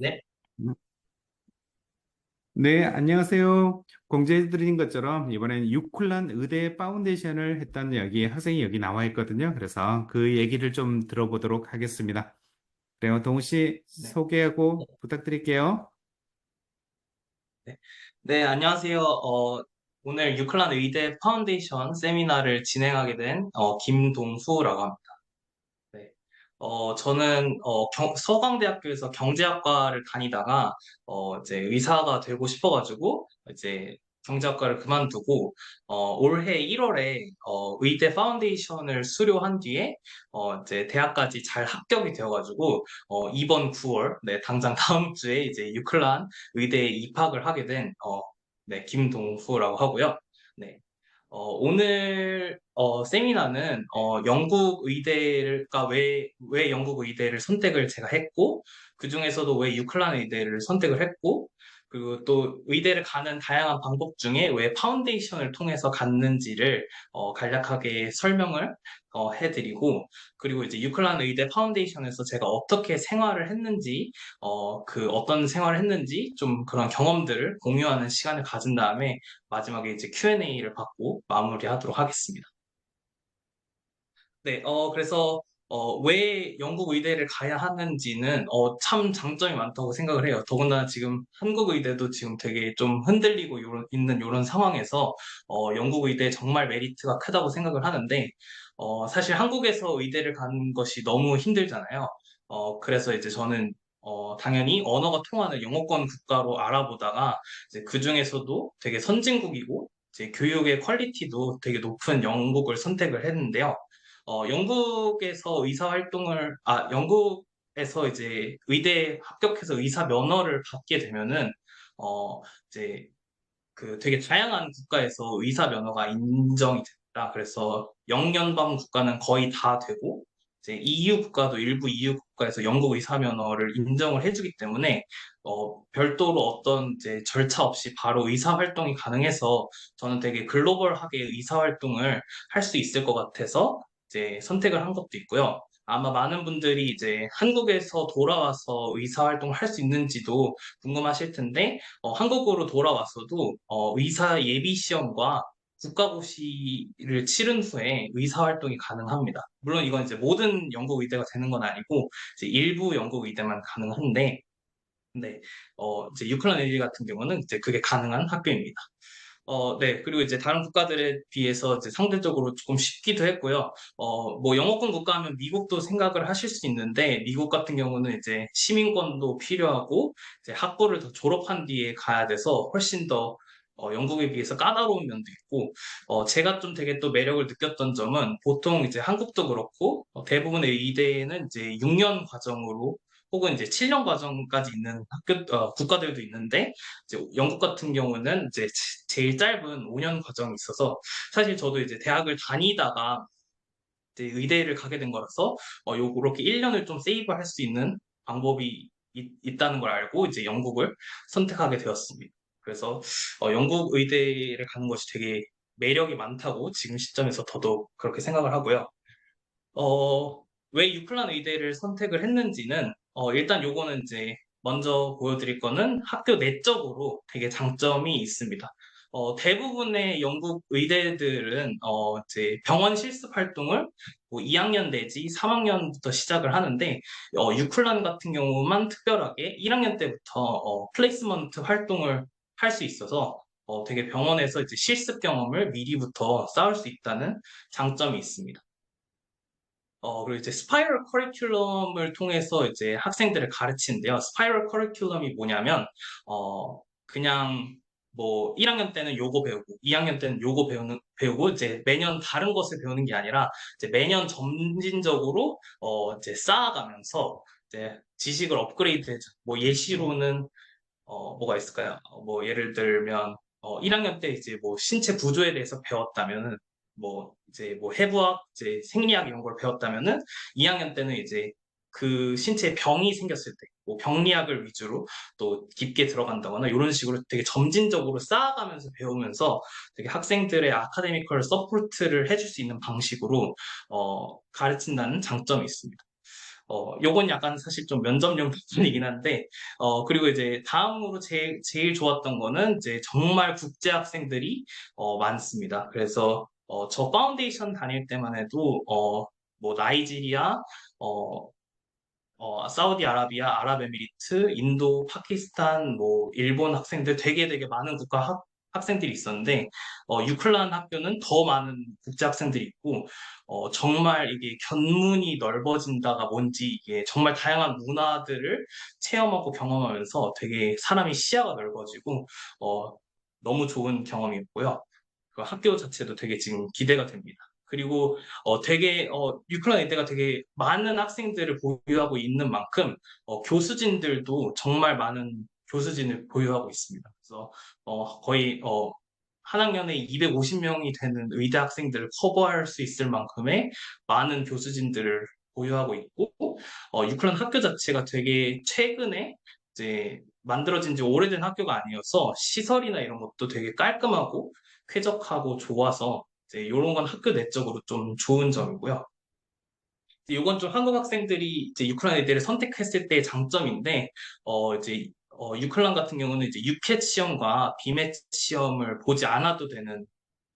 네, 네, 안녕하세요. 공지해드린 것처럼 이번엔 유클란 의대 파운데이션을 했다는 학생이 여기 나와 있거든요. 그래서 그 얘기를 좀 들어보도록 하겠습니다. 그래요, 동우 씨 네, 소개하고 부탁드릴게요. 네. 네, 안녕하세요. 오늘 유클란 의대 파운데이션 세미나를 진행하게 된 김동수라고 합니다. 네. 저는 서강대학교에서 경제학과를 다니다가 이제 의사가 되고 싶어가지고 이제 경제학과를 그만두고 올해 1월에 의대 파운데이션을 수료한 뒤에 이제 대학까지 잘 합격이 되어가지고 이번 9월, 네, 당장 다음 주에 이제 유클란 의대에 입학을 하게 된 네, 김동수라고 하고요. 네. 오늘 세미나는 영국 의대가 왜 영국 의대를 선택을 제가 했고, 그 중에서도 왜 유클란 의대를 선택을 했고, 그리고 또 의대를 가는 다양한 방법 중에 왜 파운데이션을 통해서 갔는지를 간략하게 설명을 해드리고, 그리고 이제 유클란 의대 파운데이션에서 제가 어떻게 생활을 했는지, 그 어떤 생활을 했는지 좀 그런 경험들을 공유하는 시간을 가진 다음에 마지막에 이제 Q&A를 받고 마무리하도록 하겠습니다. 네, 그래서 왜 영국 의대를 가야 하는지는 참 장점이 많다고 생각을 해요. 더군다나 지금 한국 의대도 지금 되게 좀 흔들리고 있는 이런 상황에서 영국 의대 정말 메리트가 크다고 생각을 하는데 사실 한국에서 의대를 가는 것이 너무 힘들잖아요. 그래서 이제 저는 당연히 언어가 통하는 영어권 국가로 알아보다가 이제 그 중에서도 되게 선진국이고 이제 교육의 퀄리티도 되게 높은 영국을 선택을 했는데요. 영국에서 이제 의대에 합격해서 의사 면허를 받게 되면은, 이제 그 되게 다양한 국가에서 의사 면허가 인정이 된다. 그래서 영연방 국가는 거의 다 되고, 이제 EU 국가도 일부 EU 국가에서 영국 의사 면허를 인정을 해주기 때문에, 별도로 어떤 이제 절차 없이 바로 의사 활동이 가능해서 저는 되게 글로벌하게 의사 활동을 할 수 있을 것 같아서 이제 선택을 한 것도 있고요. 아마 많은 분들이 이제 한국에서 돌아와서 의사 활동을 할 수 있는지도 궁금하실 텐데, 한국으로 돌아왔어도 의사 예비 시험과 국가고시를 치른 후에 의사 활동이 가능합니다. 물론 이건 이제 모든 영국 의대가 되는 건 아니고 이제 일부 영국 의대만 가능한데, 네, 이제 유클란 의대 같은 경우는 이제 그게 가능한 학교입니다. 네. 그리고 이제 다른 국가들에 비해서 이제 상대적으로 조금 쉽기도 했고요. 뭐 영어권 국가 하면 미국도 생각을 하실 수 있는데, 미국 같은 경우는 이제 시민권도 필요하고, 이제 학부를 더 졸업한 뒤에 가야 돼서 훨씬 더 영국에 비해서 까다로운 면도 있고, 제가 좀 되게 또 매력을 느꼈던 점은 보통 이제 한국도 그렇고, 대부분의 의대는 이제 6년 과정으로 혹은 이제 7년 과정까지 있는 국가들도 있는데, 이제 영국 같은 경우는 이제 제일 짧은 5년 과정이 있어서 사실 저도 이제 대학을 다니다가 이제 의대를 가게 된 거라서 요렇게 1년을 좀 세이브할 수 있는 방법이 있다는 걸 알고 이제 영국을 선택하게 되었습니다. 그래서 영국 의대를 가는 것이 되게 매력이 많다고 지금 시점에서 더더욱 그렇게 생각을 하고요. 왜 유클란 의대를 선택을 했는지는 일단 요거는 이제 먼저 보여드릴 거는 학교 내적으로 되게 장점이 있습니다. 대부분의 영국 의대들은 이제 병원 실습 활동을 뭐 2학년 내지 3학년부터 시작을 하는데 유클란 같은 경우만 특별하게 1학년 때부터 플레이스먼트 활동을 할 수 있어서 되게 병원에서 이제 실습 경험을 미리부터 쌓을 수 있다는 장점이 있습니다. 그리고 이제 스파이럴 커리큘럼을 통해서 이제 학생들을 가르치는데요. 스파이럴 커리큘럼이 뭐냐면, 그냥 뭐 1학년 때는 요거 배우고, 2학년 때는 요거 배우고, 이제 매년 다른 것을 배우는 게 아니라, 이제 매년 점진적으로, 이제 쌓아가면서, 이제 지식을 업그레이드 해줘. 뭐 예시로는, 뭐가 있을까요? 뭐 예를 들면 1학년 때 이제 뭐 신체 구조에 대해서 배웠다면은 뭐 이제 뭐 해부학, 이제 생리학 이런 걸 배웠다면은 2학년 때는 이제 그 신체에 병이 생겼을 때 뭐 병리학을 위주로 또 깊게 들어간다거나 이런 식으로 되게 점진적으로 쌓아가면서 배우면서 되게 학생들의 아카데미컬 서포트를 해줄 수 있는 방식으로 가르친다는 장점이 있습니다. 요건 약간 사실 좀 면접용 부분이긴 한데, 그리고 이제 다음으로 제일 좋았던 거는 이제 정말 국제 학생들이 많습니다. 그래서 저 파운데이션 다닐 때만 해도 뭐 나이지리아, 어, 사우디아라비아, 아랍에미리트, 인도, 파키스탄, 뭐 일본 학생들 되게 많은 국가 학생들이 있었는데 유클란 학교는 더 많은 국제 학생들이 있고 정말 이게 견문이 넓어진다가 뭔지 이게 정말 다양한 문화들을 체험하고 경험하면서 되게 사람이 시야가 넓어지고 너무 좋은 경험이었고요. 그 학교 자체도 되게 지금 기대가 됩니다. 그리고 유클란 이대가 되게 많은 학생들을 보유하고 있는 만큼 교수진들도 정말 많은 교수진을 보유하고 있습니다. 그래서 거의 한 학년에 250명이 되는 의대 학생들을 커버할 수 있을 만큼의 많은 교수진들을 보유하고 있고 유클란 학교 자체가 되게 최근에 이제 만들어진 지 오래된 학교가 아니어서 시설이나 이런 것도 되게 깔끔하고 쾌적하고 좋아서 이제 이런 건 학교 내적으로 좀 좋은 점이고요. 이건 좀 한국 학생들이 이제 유클란 의대를 선택했을 때의 장점인데, 유클란 같은 경우는 이제 유켓 시험과 비맷 시험을 보지 않아도 되는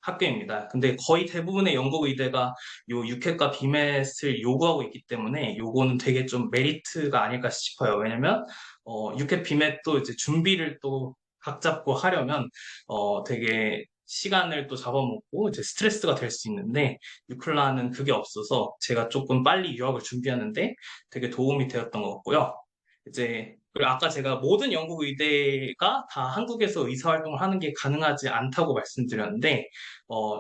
학교입니다. 근데 거의 대부분의 영국 의대가 요 유켓과 비맷을 요구하고 있기 때문에 요거는 되게 좀 메리트가 아닐까 싶어요. 왜냐면 유켓 비맷도 이제 준비를 또 각 잡고 하려면 되게 시간을 또 잡아먹고 이제 스트레스가 될 수 있는데 유클라는 그게 없어서 제가 조금 빨리 유학을 준비하는데 되게 도움이 되었던 것 같고요. 그리고 아까 제가 모든 영국 의대가 다 한국에서 의사 활동을 하는 게 가능하지 않다고 말씀드렸는데,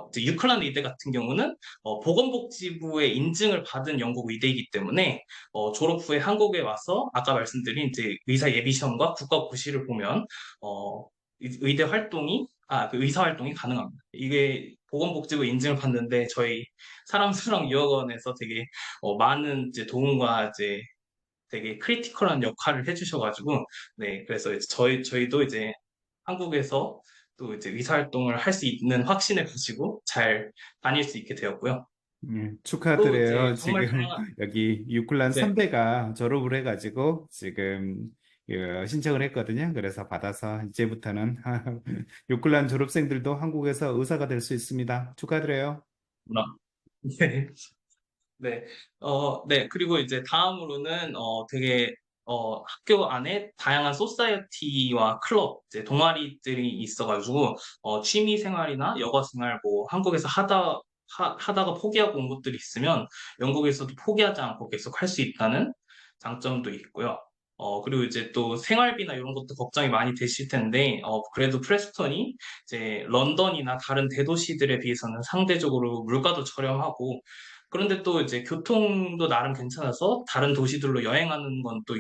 이제 유클란 의대 같은 경우는 보건복지부의 인증을 받은 영국 의대이기 때문에 졸업 후에 한국에 와서 아까 말씀드린 이제 의사 예비 시험과 국가고시를 보면 의대 활동이 그 의사 활동이 가능합니다. 이게 보건복지부 인증을 받는데 저희 사람수랑 유학원에서 되게 많은 이제 도움과 이제 되게 크리티컬한 역할을 해주셔가지고, 네, 그래서 이제 저희도 이제 한국에서 또 이제 의사활동을 할 수 있는 확신을 가지고 잘 다닐 수 있게 되었고요. 또 이제 축하드려요. 정말 지금 다양한, 여기 육군란 네, 선배가 졸업을 해가지고 지금 신청을 했거든요. 그래서 받아서 이제부터는 육군란 졸업생들도 한국에서 의사가 될 수 있습니다. 축하드려요. 문화. 네, 네, 네, 그리고 이제 다음으로는 학교 안에 다양한 소사이어티와 클럽, 이제 동아리들이 있어가지고 취미 생활이나 여가 생활 뭐 한국에서 하다가 포기하고 온 것들이 있으면 영국에서도 포기하지 않고 계속 할 수 있다는 장점도 있고요. 그리고 이제 또 생활비나 이런 것도 걱정이 많이 되실 텐데, 그래도 프레스턴이 이제 런던이나 다른 대도시들에 비해서는 상대적으로 물가도 저렴하고, 그런데 또 이제 교통도 나름 괜찮아서 다른 도시들로 여행하는 건 또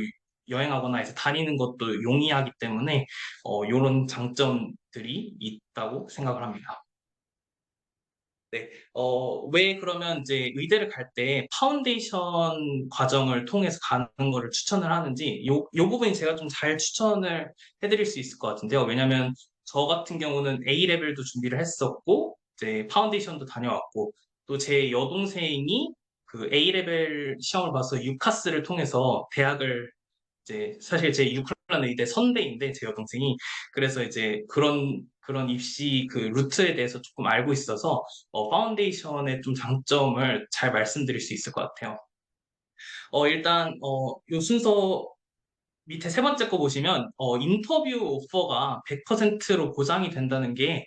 여행하거나 이제 다니는 것도 용이하기 때문에, 이런 장점들이 있다고 생각을 합니다. 네. 왜 그러면 이제 의대를 갈 때 파운데이션 과정을 통해서 가는 거를 추천을 하는지, 요 부분이 제가 좀 잘 추천을 해드릴 수 있을 것 같은데요. 왜냐면 저 같은 경우는 A레벨도 준비를 했었고, 이제 파운데이션도 다녀왔고, 또 제 여동생이 그 A레벨 시험을 봐서 유카스를 통해서 대학을 이제 사실 제 유클란 의대 선배인데 제 여동생이 그래서 이제 그런 입시 그 루트에 대해서 조금 알고 있어서 파운데이션의 좀 장점을 잘 말씀드릴 수 있을 것 같아요. 일단 요 순서 밑에 세 번째 거 보시면 인터뷰 오퍼가 100%로 보장이 된다는 게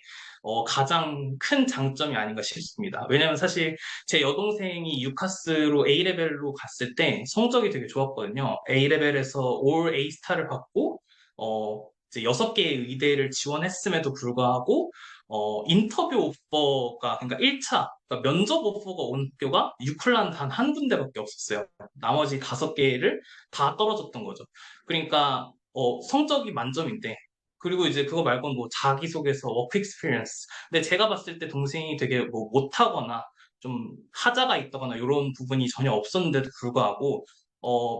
가장 큰 장점이 아닌가 싶습니다. 왜냐면 사실 제 여동생이 유카스로 A레벨로 갔을 때 성적이 되게 좋았거든요. A레벨에서 올 A스타를 받고 이제 6개의 의대를 지원했음에도 불구하고 인터뷰 오퍼가 그러니까 1차 그러니까 면접 오퍼가 온 학교가 유클란 단 한 군데밖에 없었어요. 나머지 5개를 다 떨어졌던 거죠. 그러니까 성적이 만점인데 그리고 이제 그거 말고는 뭐 자기소개서, 워크 익스피리언스. 근데 제가 봤을 때 동생이 되게 뭐 못하거나 좀 하자가 있다거나 이런 부분이 전혀 없었는데도 불구하고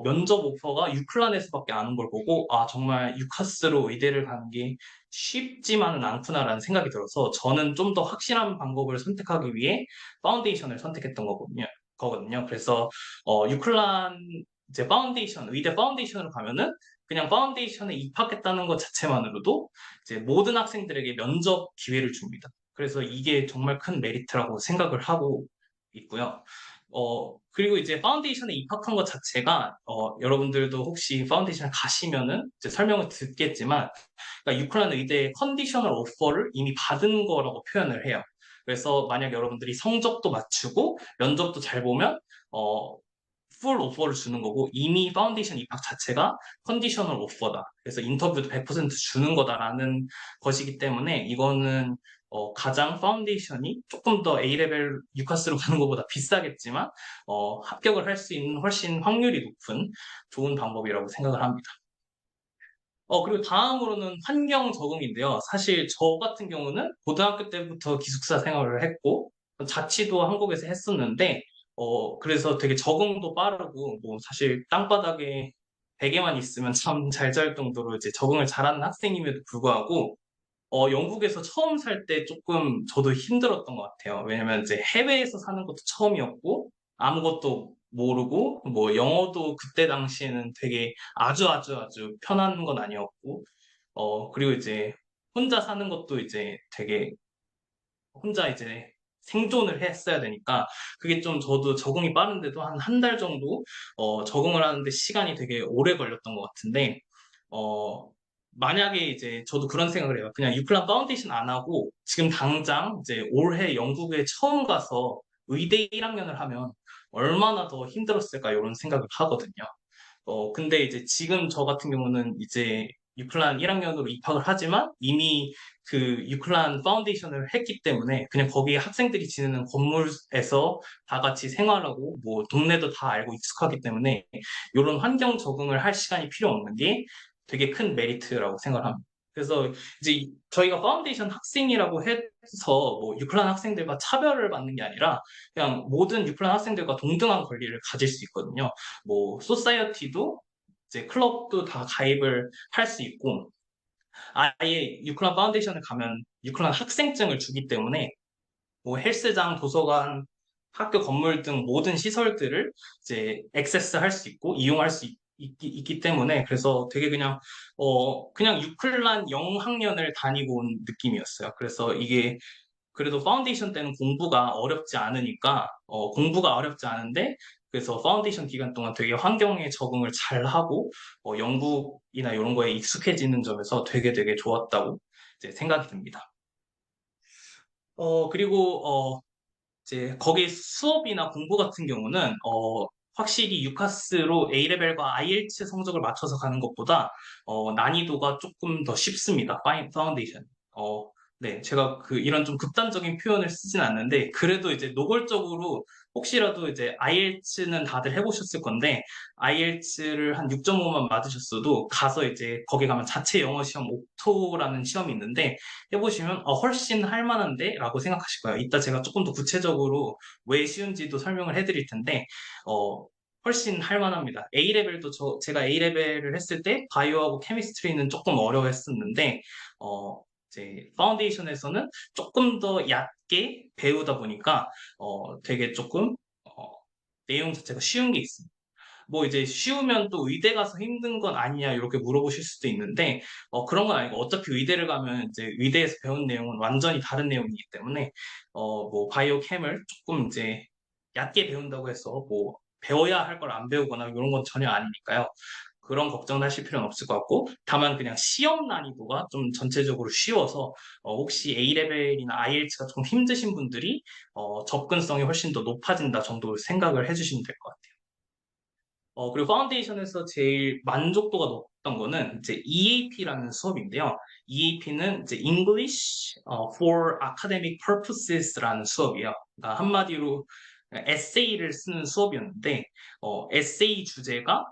면접 오퍼가 유클란에서밖에 안 온 걸 보고 아 정말 유카스로 의대를 가는 게 쉽지만은 않구나라는 생각이 들어서 저는 좀 더 확실한 방법을 선택하기 위해 파운데이션을 선택했던 거거든요. 그래서 유클란 이제 파운데이션, 의대 파운데이션으로 가면은 그냥 파운데이션에 입학했다는 것 자체만으로도 이제 모든 학생들에게 면접 기회를 줍니다. 그래서 이게 정말 큰 메리트라고 생각을 하고 있고요. 그리고 이제 파운데이션에 입학한 것 자체가, 여러분들도 혹시 파운데이션 가시면은 이제 설명을 듣겠지만, 그러니까 유클란 의대의 컨디셔널 오퍼를 이미 받은 거라고 표현을 해요. 그래서 만약 여러분들이 성적도 맞추고 면접도 잘 보면, 어, 풀 오퍼를 주는 거고 이미 파운데이션 입학 자체가 컨디셔널 오퍼다. 그래서 인터뷰도 100% 주는 거다라는 것이기 때문에 이거는 가장 파운데이션이 조금 더 A레벨 유카스로 가는 것보다 비싸겠지만 합격을 할 수 있는 훨씬 확률이 높은 좋은 방법이라고 생각을 합니다. 그리고 다음으로는 환경 적응인데요. 사실 저 같은 경우는 고등학교 때부터 기숙사 생활을 했고, 자취도 한국에서 했었는데, 그래서 되게 적응도 빠르고, 뭐, 사실 땅바닥에 베개만 있으면 참 잘 잘 정도로 이제 적응을 잘하는 학생임에도 불구하고, 영국에서 처음 살 때 조금 저도 힘들었던 것 같아요. 왜냐면 이제 해외에서 사는 것도 처음이었고, 아무것도 모르고, 뭐, 영어도 그때 당시에는 되게 아주 아주 아주 편한 건 아니었고, 그리고 이제 혼자 사는 것도 이제 되게 혼자 이제 생존을 했어야 되니까, 그게 좀 저도 적응이 빠른데도 한 한 달 정도, 적응을 하는데 시간이 되게 오래 걸렸던 것 같은데, 어, 만약에 이제 저도 그런 생각을 해요. 그냥 유클란 파운데이션 안 하고 지금 당장 이제 올해 영국에 처음 가서 의대 1학년을 하면 얼마나 더 힘들었을까 이런 생각을 하거든요. 근데 이제 지금 저 같은 경우는 이제 유클란 1학년으로 입학을 하지만 이미 그 유클란 파운데이션을 했기 때문에 그냥 거기에 학생들이 지내는 건물에서 다 같이 생활하고 뭐 동네도 다 알고 익숙하기 때문에 이런 환경 적응을 할 시간이 필요 없는 게 되게 큰 메리트라고 생각합니다. 그래서 이제 저희가 파운데이션 학생이라고 해서 뭐 유클란 학생들과 차별을 받는 게 아니라 그냥 모든 유클란 학생들과 동등한 권리를 가질 수 있거든요. 뭐 소사이어티도 이제 클럽도 다 가입을 할 수 있고 아예 유클란 파운데이션을 가면 유클란 학생증을 주기 때문에 뭐 헬스장, 도서관, 학교 건물 등 모든 시설들을 이제 액세스 할 수 있고 이용할 수 있기 때문에 그래서 되게 그냥 유클란 0학년을 다니고 온 느낌이었어요. 그래서 이게 그래도 파운데이션 때는 공부가 어렵지 않은데 그래서 파운데이션 기간 동안 되게 환경에 적응을 잘 하고 영국이나 이런 거에 익숙해지는 점에서 되게 되게 좋았다고 이제 생각이 듭니다. 그리고 이제 거기 수업이나 공부 같은 경우는 확실히 유카스로 A레벨과 IELTS 성적을 맞춰서 가는 것보다 난이도가 조금 더 쉽습니다. 파운데이션. 어, 네, 제가 이런 좀 극단적인 표현을 쓰진 않는데 그래도 이제 노골적으로 혹시라도 이제 IELTS는 다들 해보셨을 건데 IELTS를 한 6.5만 맞으셨어도 가서 이제 거기 가면 자체 영어 시험 옥토라는 시험이 있는데 해보시면 훨씬 할 만한데? 라고 생각하실 거예요. 이따 제가 조금 더 구체적으로 왜 쉬운지도 설명을 해드릴 텐데 어, 훨씬 할 만합니다. A레벨도 제가 A레벨을 했을 때 바이오하고 케미스트리는 조금 어려웠었는데 이제 파운데이션에서는 조금 더 얕게 배우다 보니까 되게 조금 내용 자체가 쉬운 게 있습니다. 뭐 이제 쉬우면 또 의대 가서 힘든 건 아니냐 이렇게 물어보실 수도 있는데 그런 건 아니고 어차피 의대를 가면 이제 의대에서 배운 내용은 완전히 다른 내용이기 때문에 뭐 바이오 캠을 조금 이제 얕게 배운다고 해서 뭐 배워야 할 걸 안 배우거나 이런 건 전혀 아니니까요. 그런 걱정을 하실 필요는 없을 것 같고 다만 그냥 시험 난이도가 좀 전체적으로 쉬워서 혹시 A레벨이나 IELTS가 좀 힘드신 분들이 접근성이 훨씬 더 높아진다 정도로 생각을 해주시면 될 것 같아요. 그리고 파운데이션에서 제일 만족도가 높았던 거는 이제 EAP라는 수업인데요. EAP는 이제 English for Academic Purposes라는 수업이에요. 그러니까 한마디로 에세이를 쓰는 수업이었는데, 에세이 주제가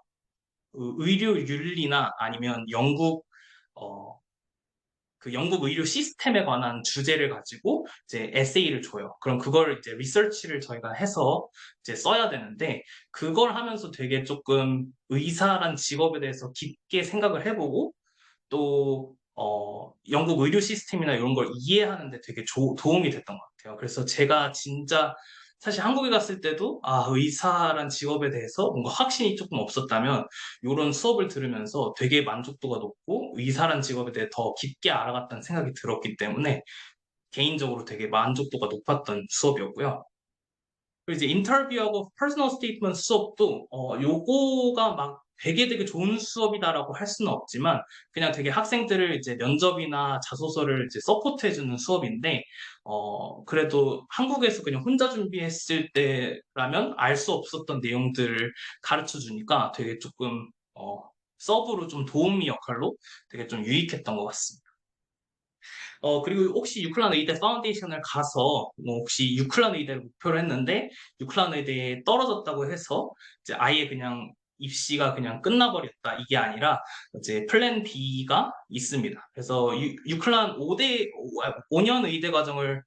의료 윤리나 아니면 어, 영국 의료 시스템에 관한 주제를 가지고 이제 에세이를 줘요. 그럼 그걸 이제 리서치를 저희가 해서 이제 써야 되는데 그걸 하면서 되게 조금 의사란 직업에 대해서 깊게 생각을 해보고 또 영국 의료 시스템이나 이런 걸 이해하는데 되게 도움이 됐던 것 같아요. 그래서 제가 진짜 사실 한국에 갔을 때도 의사란 직업에 대해서 뭔가 확신이 조금 없었다면 이런 수업을 들으면서 되게 만족도가 높고 의사란 직업에 대해 더 깊게 알아갔다는 생각이 들었기 때문에 개인적으로 되게 만족도가 높았던 수업이었고요. 그리고 이제 인터뷰하고 퍼스널 스테이트먼트 수업도 요거가 막 되게 좋은 수업이다라고 할 수는 없지만 그냥 되게 학생들을 이제 면접이나 자소서를 이제 서포트해주는 수업인데 그래도 한국에서 그냥 혼자 준비했을 때라면 알 수 없었던 내용들을 가르쳐 주니까 되게 조금 서브로 좀 도우미 역할로 되게 좀 유익했던 것 같습니다. 그리고 혹시 유클란 의대 파운데이션을 가서 뭐 혹시 유클란 의대를 목표로 했는데 유클란 의대에 떨어졌다고 해서 이제 아예 그냥 입시가 그냥 끝나버렸다 이게 아니라 이제 플랜 B가 있습니다. 그래서 유클란 5년 의대 과정을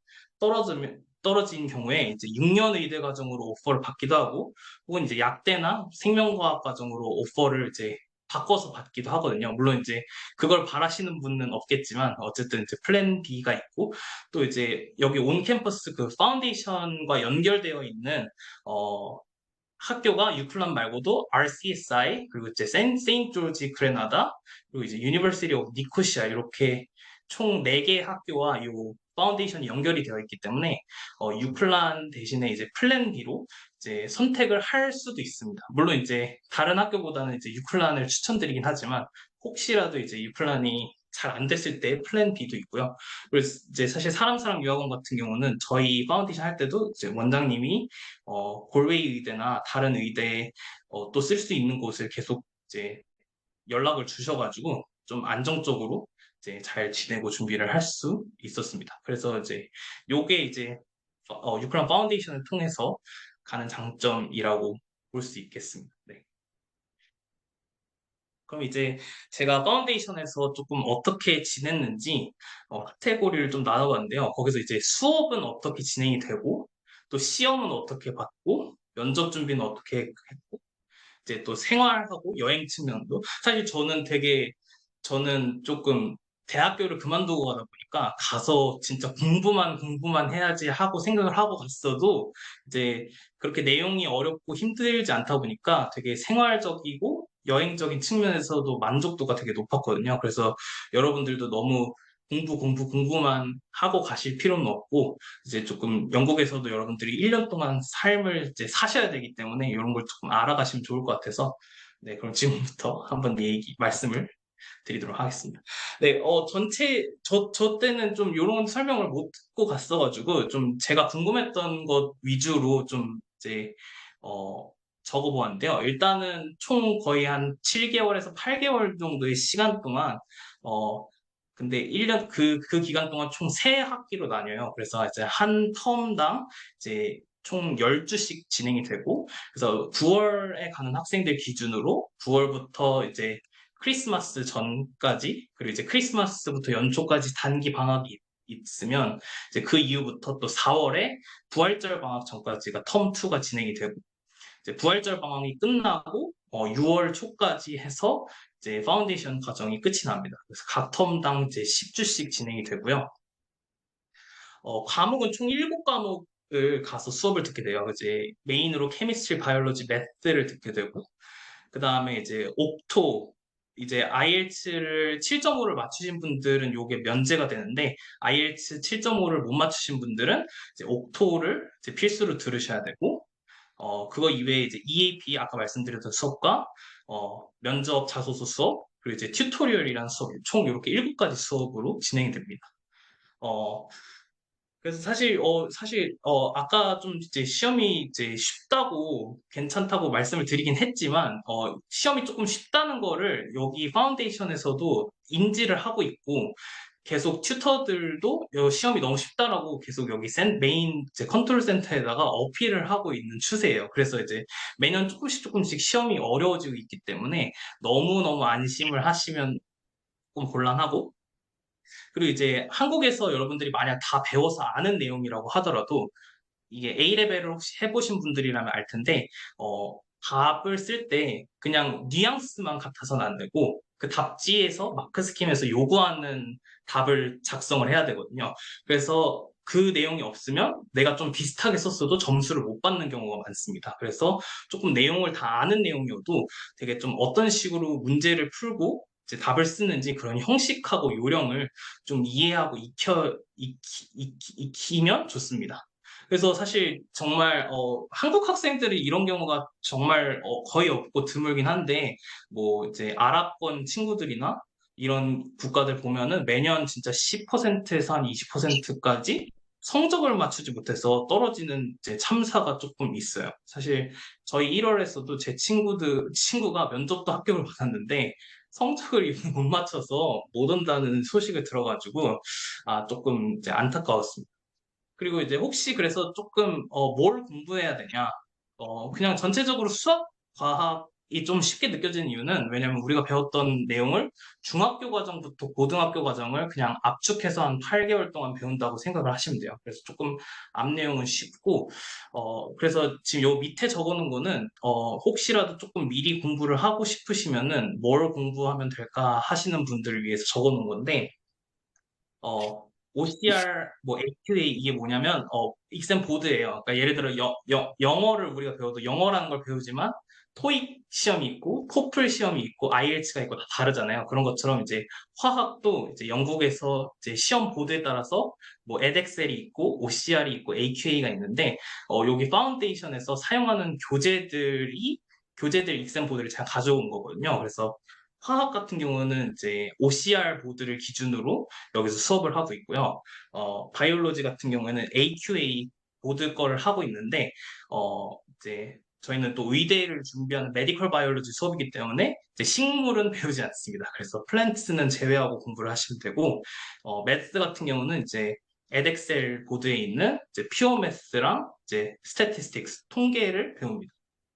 떨어진 경우에 이제 6년 의대 과정으로 오퍼를 받기도 하고 혹은 이제 약대나 생명과학 과정으로 오퍼를 이제 바꿔서 받기도 하거든요. 물론 이제 그걸 바라시는 분은 없겠지만 어쨌든 이제 플랜 B가 있고 또 이제 여기 온 캠퍼스 그 파운데이션과 연결되어 있는 어, 학교가 유클란 말고도 RCSI 그리고 이제 세인트 조지 그레나다 그리고 이제 유니버시티 오브 니코시아 이렇게 총 4개 학교와 요 파운데이션이 연결이 되어 있기 때문에 유클란 대신에 이제 플랜 B로 이제 선택을 할 수도 있습니다. 물론 이제 다른 학교보다는 이제 유클란을 추천드리긴 하지만 혹시라도 이제 유클란이 잘 안 됐을 때 플랜 B도 있고요. 그래서 이제 사실 사람 유학원 같은 경우는 저희 파운데이션 할 때도 이제 원장님이 골웨이 의대나 다른 의대 또 쓸 수 있는 곳을 계속 이제 연락을 주셔가지고 좀 안정적으로 이제 잘 지내고 준비를 할 수 있었습니다. 그래서 이제 요게 이제 유클란 파운데이션을 통해서 가는 장점이라고 볼 수 있겠습니다. 네. 그럼 이제 제가 파운데이션에서 조금 어떻게 지냈는지 카테고리를 좀 나눠봤는데요. 거기서 이제 수업은 어떻게 진행이 되고 또 시험은 어떻게 받고 면접 준비는 어떻게 했고 이제 또 생활하고 여행 측면도 사실 저는 조금 대학교를 그만두고 가다 보니까 가서 진짜 공부만 해야지 하고 생각을 하고 갔어도 이제 그렇게 내용이 어렵고 힘들지 않다 보니까 되게 생활적이고 여행적인 측면에서도 만족도가 되게 높았거든요. 그래서 여러분들도 너무 공부만 하고 가실 필요는 없고 이제 조금 영국에서도 여러분들이 1년 동안 삶을 이제 사셔야 되기 때문에 이런 걸 조금 알아가시면 좋을 것 같아서 네, 그럼 지금부터 한번 말씀을 드리도록 하겠습니다. 네, 저 때는 좀 이런 설명을 못 듣고 갔어가지고 좀 제가 궁금했던 것 위주로 좀 이제, 적어보았는데요. 일단은 총 거의 한 7개월에서 8개월 정도의 시간 동안, 근데 1년, 그 기간 동안 총 3학기로 나뉘어요. 그래서 이제 한 텀당 이제 총 12주씩 진행이 되고, 그래서 9월에 가는 학생들 기준으로 9월부터 이제 크리스마스 전까지, 그리고 이제 크리스마스부터 연초까지 단기 방학이 있으면, 이제 그 이후부터 또 4월에 부활절 방학 전까지가 텀 2가 진행이 되고, 이제 부활절 방학이 끝나고 6월 초까지 해서 이제 파운데이션 과정이 끝이 납니다. 그래서 각 텀당 이제 10주씩 진행이 되고요. 과목은 총 7과목을 가서 수업을 듣게 돼요. 이제 메인으로 케미스트리, 바이올로지, 매스를 듣게 되고, 그 다음에 이제 옥토, 이제 IELTS를 7.5를 맞추신 분들은 요게 면제가 되는데, IELTS 7.5를 못 맞추신 분들은 이제 옥토를 이제 필수로 들으셔야 되고, 그거 이외에 이제 EAP 아까 말씀드렸던 수업과 면접 자소서 수업 그리고 이제 튜토리얼이라는 수업 총 이렇게 7가지 수업으로 진행이 됩니다. 어, 그래서 아까 좀 이제 시험이 이제 쉽다고 괜찮다고 말씀을 드리긴 했지만 시험이 조금 쉽다는 거를 여기 파운데이션에서도 인지를 하고 있고 계속 튜터들도 시험이 너무 쉽다라고 계속 여기 메인 이제 컨트롤 센터에다가 어필을 하고 있는 추세예요. 그래서 이제 매년 조금씩 시험이 어려워지고 있기 때문에 너무너무 안심을 하시면 조금 곤란하고 그리고 이제 한국에서 여러분들이 만약 다 배워서 아는 내용이라고 하더라도 이게 A레벨을 혹시 해보신 분들이라면 알 텐데 답을 쓸 때 그냥 뉘앙스만 같아서는 안 되고 그 답지에서 마크 스킴에서 요구하는 답을 작성을 해야 되거든요. 그래서 그 내용이 없으면 내가 좀 비슷하게 썼어도 점수를 못 받는 경우가 많습니다. 그래서 조금 내용을 다 아는 내용이어도 되게 좀 어떤 식으로 문제를 풀고 이제 답을 쓰는지 그런 형식하고 요령을 좀 이해하고 익히면 좋습니다. 그래서 사실 정말 한국 학생들이 이런 경우가 정말 거의 없고 드물긴 한데 뭐 이제 아랍권 친구들이나 이런 국가들 보면은 매년 진짜 10%에서 한 20%까지 성적을 맞추지 못해서 떨어지는 이제 참사가 조금 있어요. 사실 저희 1월에서도 제 친구가 면접도 합격을 받았는데 성적을 못 맞춰서 못 온다는 소식을 들어가지고 조금 이제 안타까웠습니다. 그리고 이제 혹시 그래서 조금 뭘 공부해야 되냐? 그냥 전체적으로 수학, 과학이 좀 쉽게 느껴지는 이유는 왜냐면 우리가 배웠던 내용을 중학교 과정부터 고등학교 과정을 그냥 압축해서 한 8개월 동안 배운다고 생각을 하시면 돼요. 그래서 조금 앞 내용은 쉽고 그래서 지금 요 밑에 적어놓은 거는 혹시라도 조금 미리 공부를 하고 싶으시면은 뭘 공부하면 될까 하시는 분들을 위해서 적어놓은 건데 OCR, 뭐 AQA 이게 뭐냐면 익셈 보드예요. 그러니까 예를 들어 영어를 우리가 배워도 영어라는 걸 배우지만 토익 시험이 있고 토플 시험이 있고 IELTS가 있고 다 다르잖아요. 그런 것처럼 이제 화학도 이제 영국에서 이제 시험 보드에 따라서 뭐 에덱셀이 있고 OCR이 있고 AQA가 있는데 여기 파운데이션에서 사용하는 교재들 익셈 보드를 제가 가져온 거거든요. 그래서 화학 같은 경우는 이제 OCR 보드를 기준으로 여기서 수업을 하고 있고요. 바이올로지 같은 경우에는 AQA 보드 거를 하고 있는데, 이제 저희는 또 의대를 준비하는 메디컬 바이올로지 수업이기 때문에 이제 식물은 배우지 않습니다. 그래서 플랜트는 제외하고 공부를 하시면 되고, 매스 같은 경우는 이제 에덱셀 보드에 있는 이제 퓨어 매스랑 이제 스태티스틱스, 통계를 배웁니다.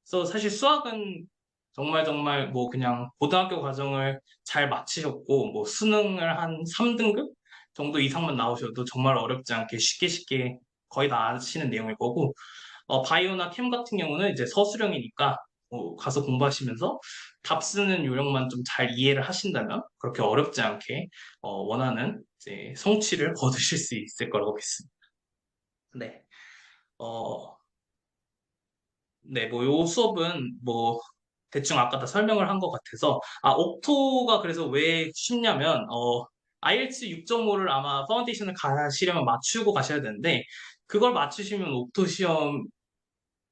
그래서 사실 수학은 정말 정말 뭐 그냥 고등학교 과정을 잘 마치셨고 뭐 수능을 한 3등급 정도 이상만 나오셔도 정말 어렵지 않게 쉽게 쉽게 거의 다 아시는 내용일 거고 바이오나 캠 같은 경우는 이제 서술형이니까 가서 공부하시면서 답 쓰는 요령만 좀 잘 이해를 하신다면 그렇게 어렵지 않게 원하는 이제 성취를 거두실 수 있을 거라고 믿습니다. 네. 어, 네, 뭐, 요 수업은 뭐, 대충 아까 다 설명을 한 것 같아서, 옥토가 그래서 왜 쉽냐면, IELTS 6.5를 아마 파운데이션을 가시려면 맞추고 가셔야 되는데, 그걸 맞추시면 옥토 시험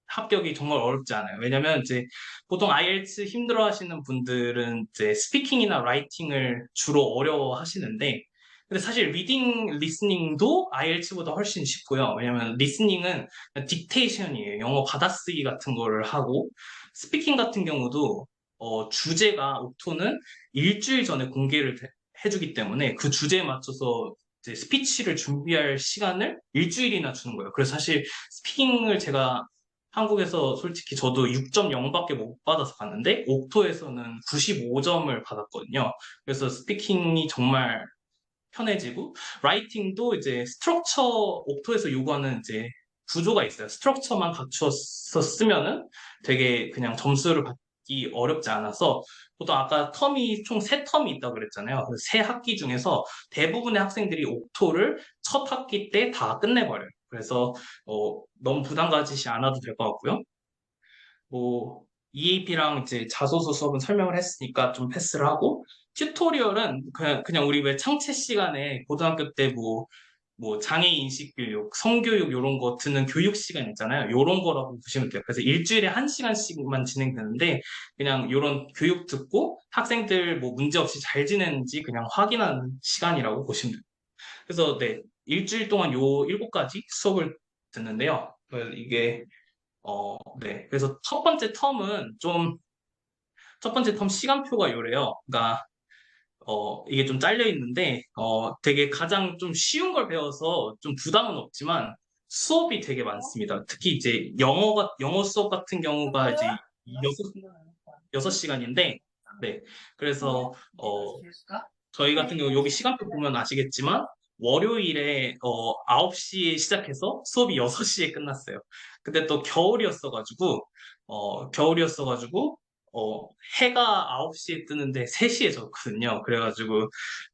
합격이 정말 어렵지 않아요. 왜냐면 이제 보통 IELTS 힘들어 하시는 분들은 이제 스피킹이나 라이팅을 주로 어려워 하시는데, 근데 사실 리딩, 리스닝도 IELTS보다 훨씬 쉽고요. 왜냐면 리스닝은 딕테이션이에요. 영어 받아쓰기 같은 거를 하고, 스피킹 같은 경우도 주제가 옥토는 일주일 전에 공개를 해주기 때문에 그 주제에 맞춰서 이제 스피치를 준비할 시간을 일주일이나 주는 거예요. 그래서 사실 스피킹을 제가 한국에서 솔직히 저도 6.0밖에 못 받아서 갔는데 옥토에서는 95점을 받았거든요. 그래서 스피킹이 정말 편해지고 라이팅도 이제 스트럭처 옥토에서 요구하는 이제 구조가 있어요. 스트럭처만 갖추어서 쓰면은 되게 그냥 점수를 받기 어렵지 않아서 보통 아까 텀이 총 세 텀이 있다고 그랬잖아요. 그세 학기 중에서 대부분의 학생들이 옥토를 첫 학기 때 다 끝내버려요. 그래서 너무 부담 가지시 않아도 될 것 같고요. 뭐 EAP랑 이제 자소서 수업은 설명을 했으니까 좀 패스를 하고 튜토리얼은 그냥 우리 왜 창체 시간에 고등학교 때 뭐 장애인 인식 교육, 성교육 이런 거 듣는 교육 시간 있잖아요. 이런 거라고 보시면 돼요. 그래서 일주일에 한 시간씩만 진행되는데 그냥 이런 교육 듣고 학생들 뭐 문제 없이 잘 지내는지 그냥 확인하는 시간이라고 보시면 돼요. 그래서 네, 일주일 동안 요 7가지 수업을 듣는데요. 이게 네. 그래서 첫 번째 텀 시간표가 요래요. 그러니까, 이게 좀 잘려 있는데, 되게 가장 좀 쉬운 걸 배워서 좀 부담은 없지만 수업이 되게 많습니다. 특히 이제 영어 수업 같은 경우가 이제 6시간인데, 네. 그래서, 저희 같은 경우 여기 시간표 보면 아시겠지만 월요일에 9시에 시작해서 수업이 6시에 끝났어요. 근데 또 겨울이었어가지고 해가 9시에 뜨는데 3시에 졌거든요. 그래가지고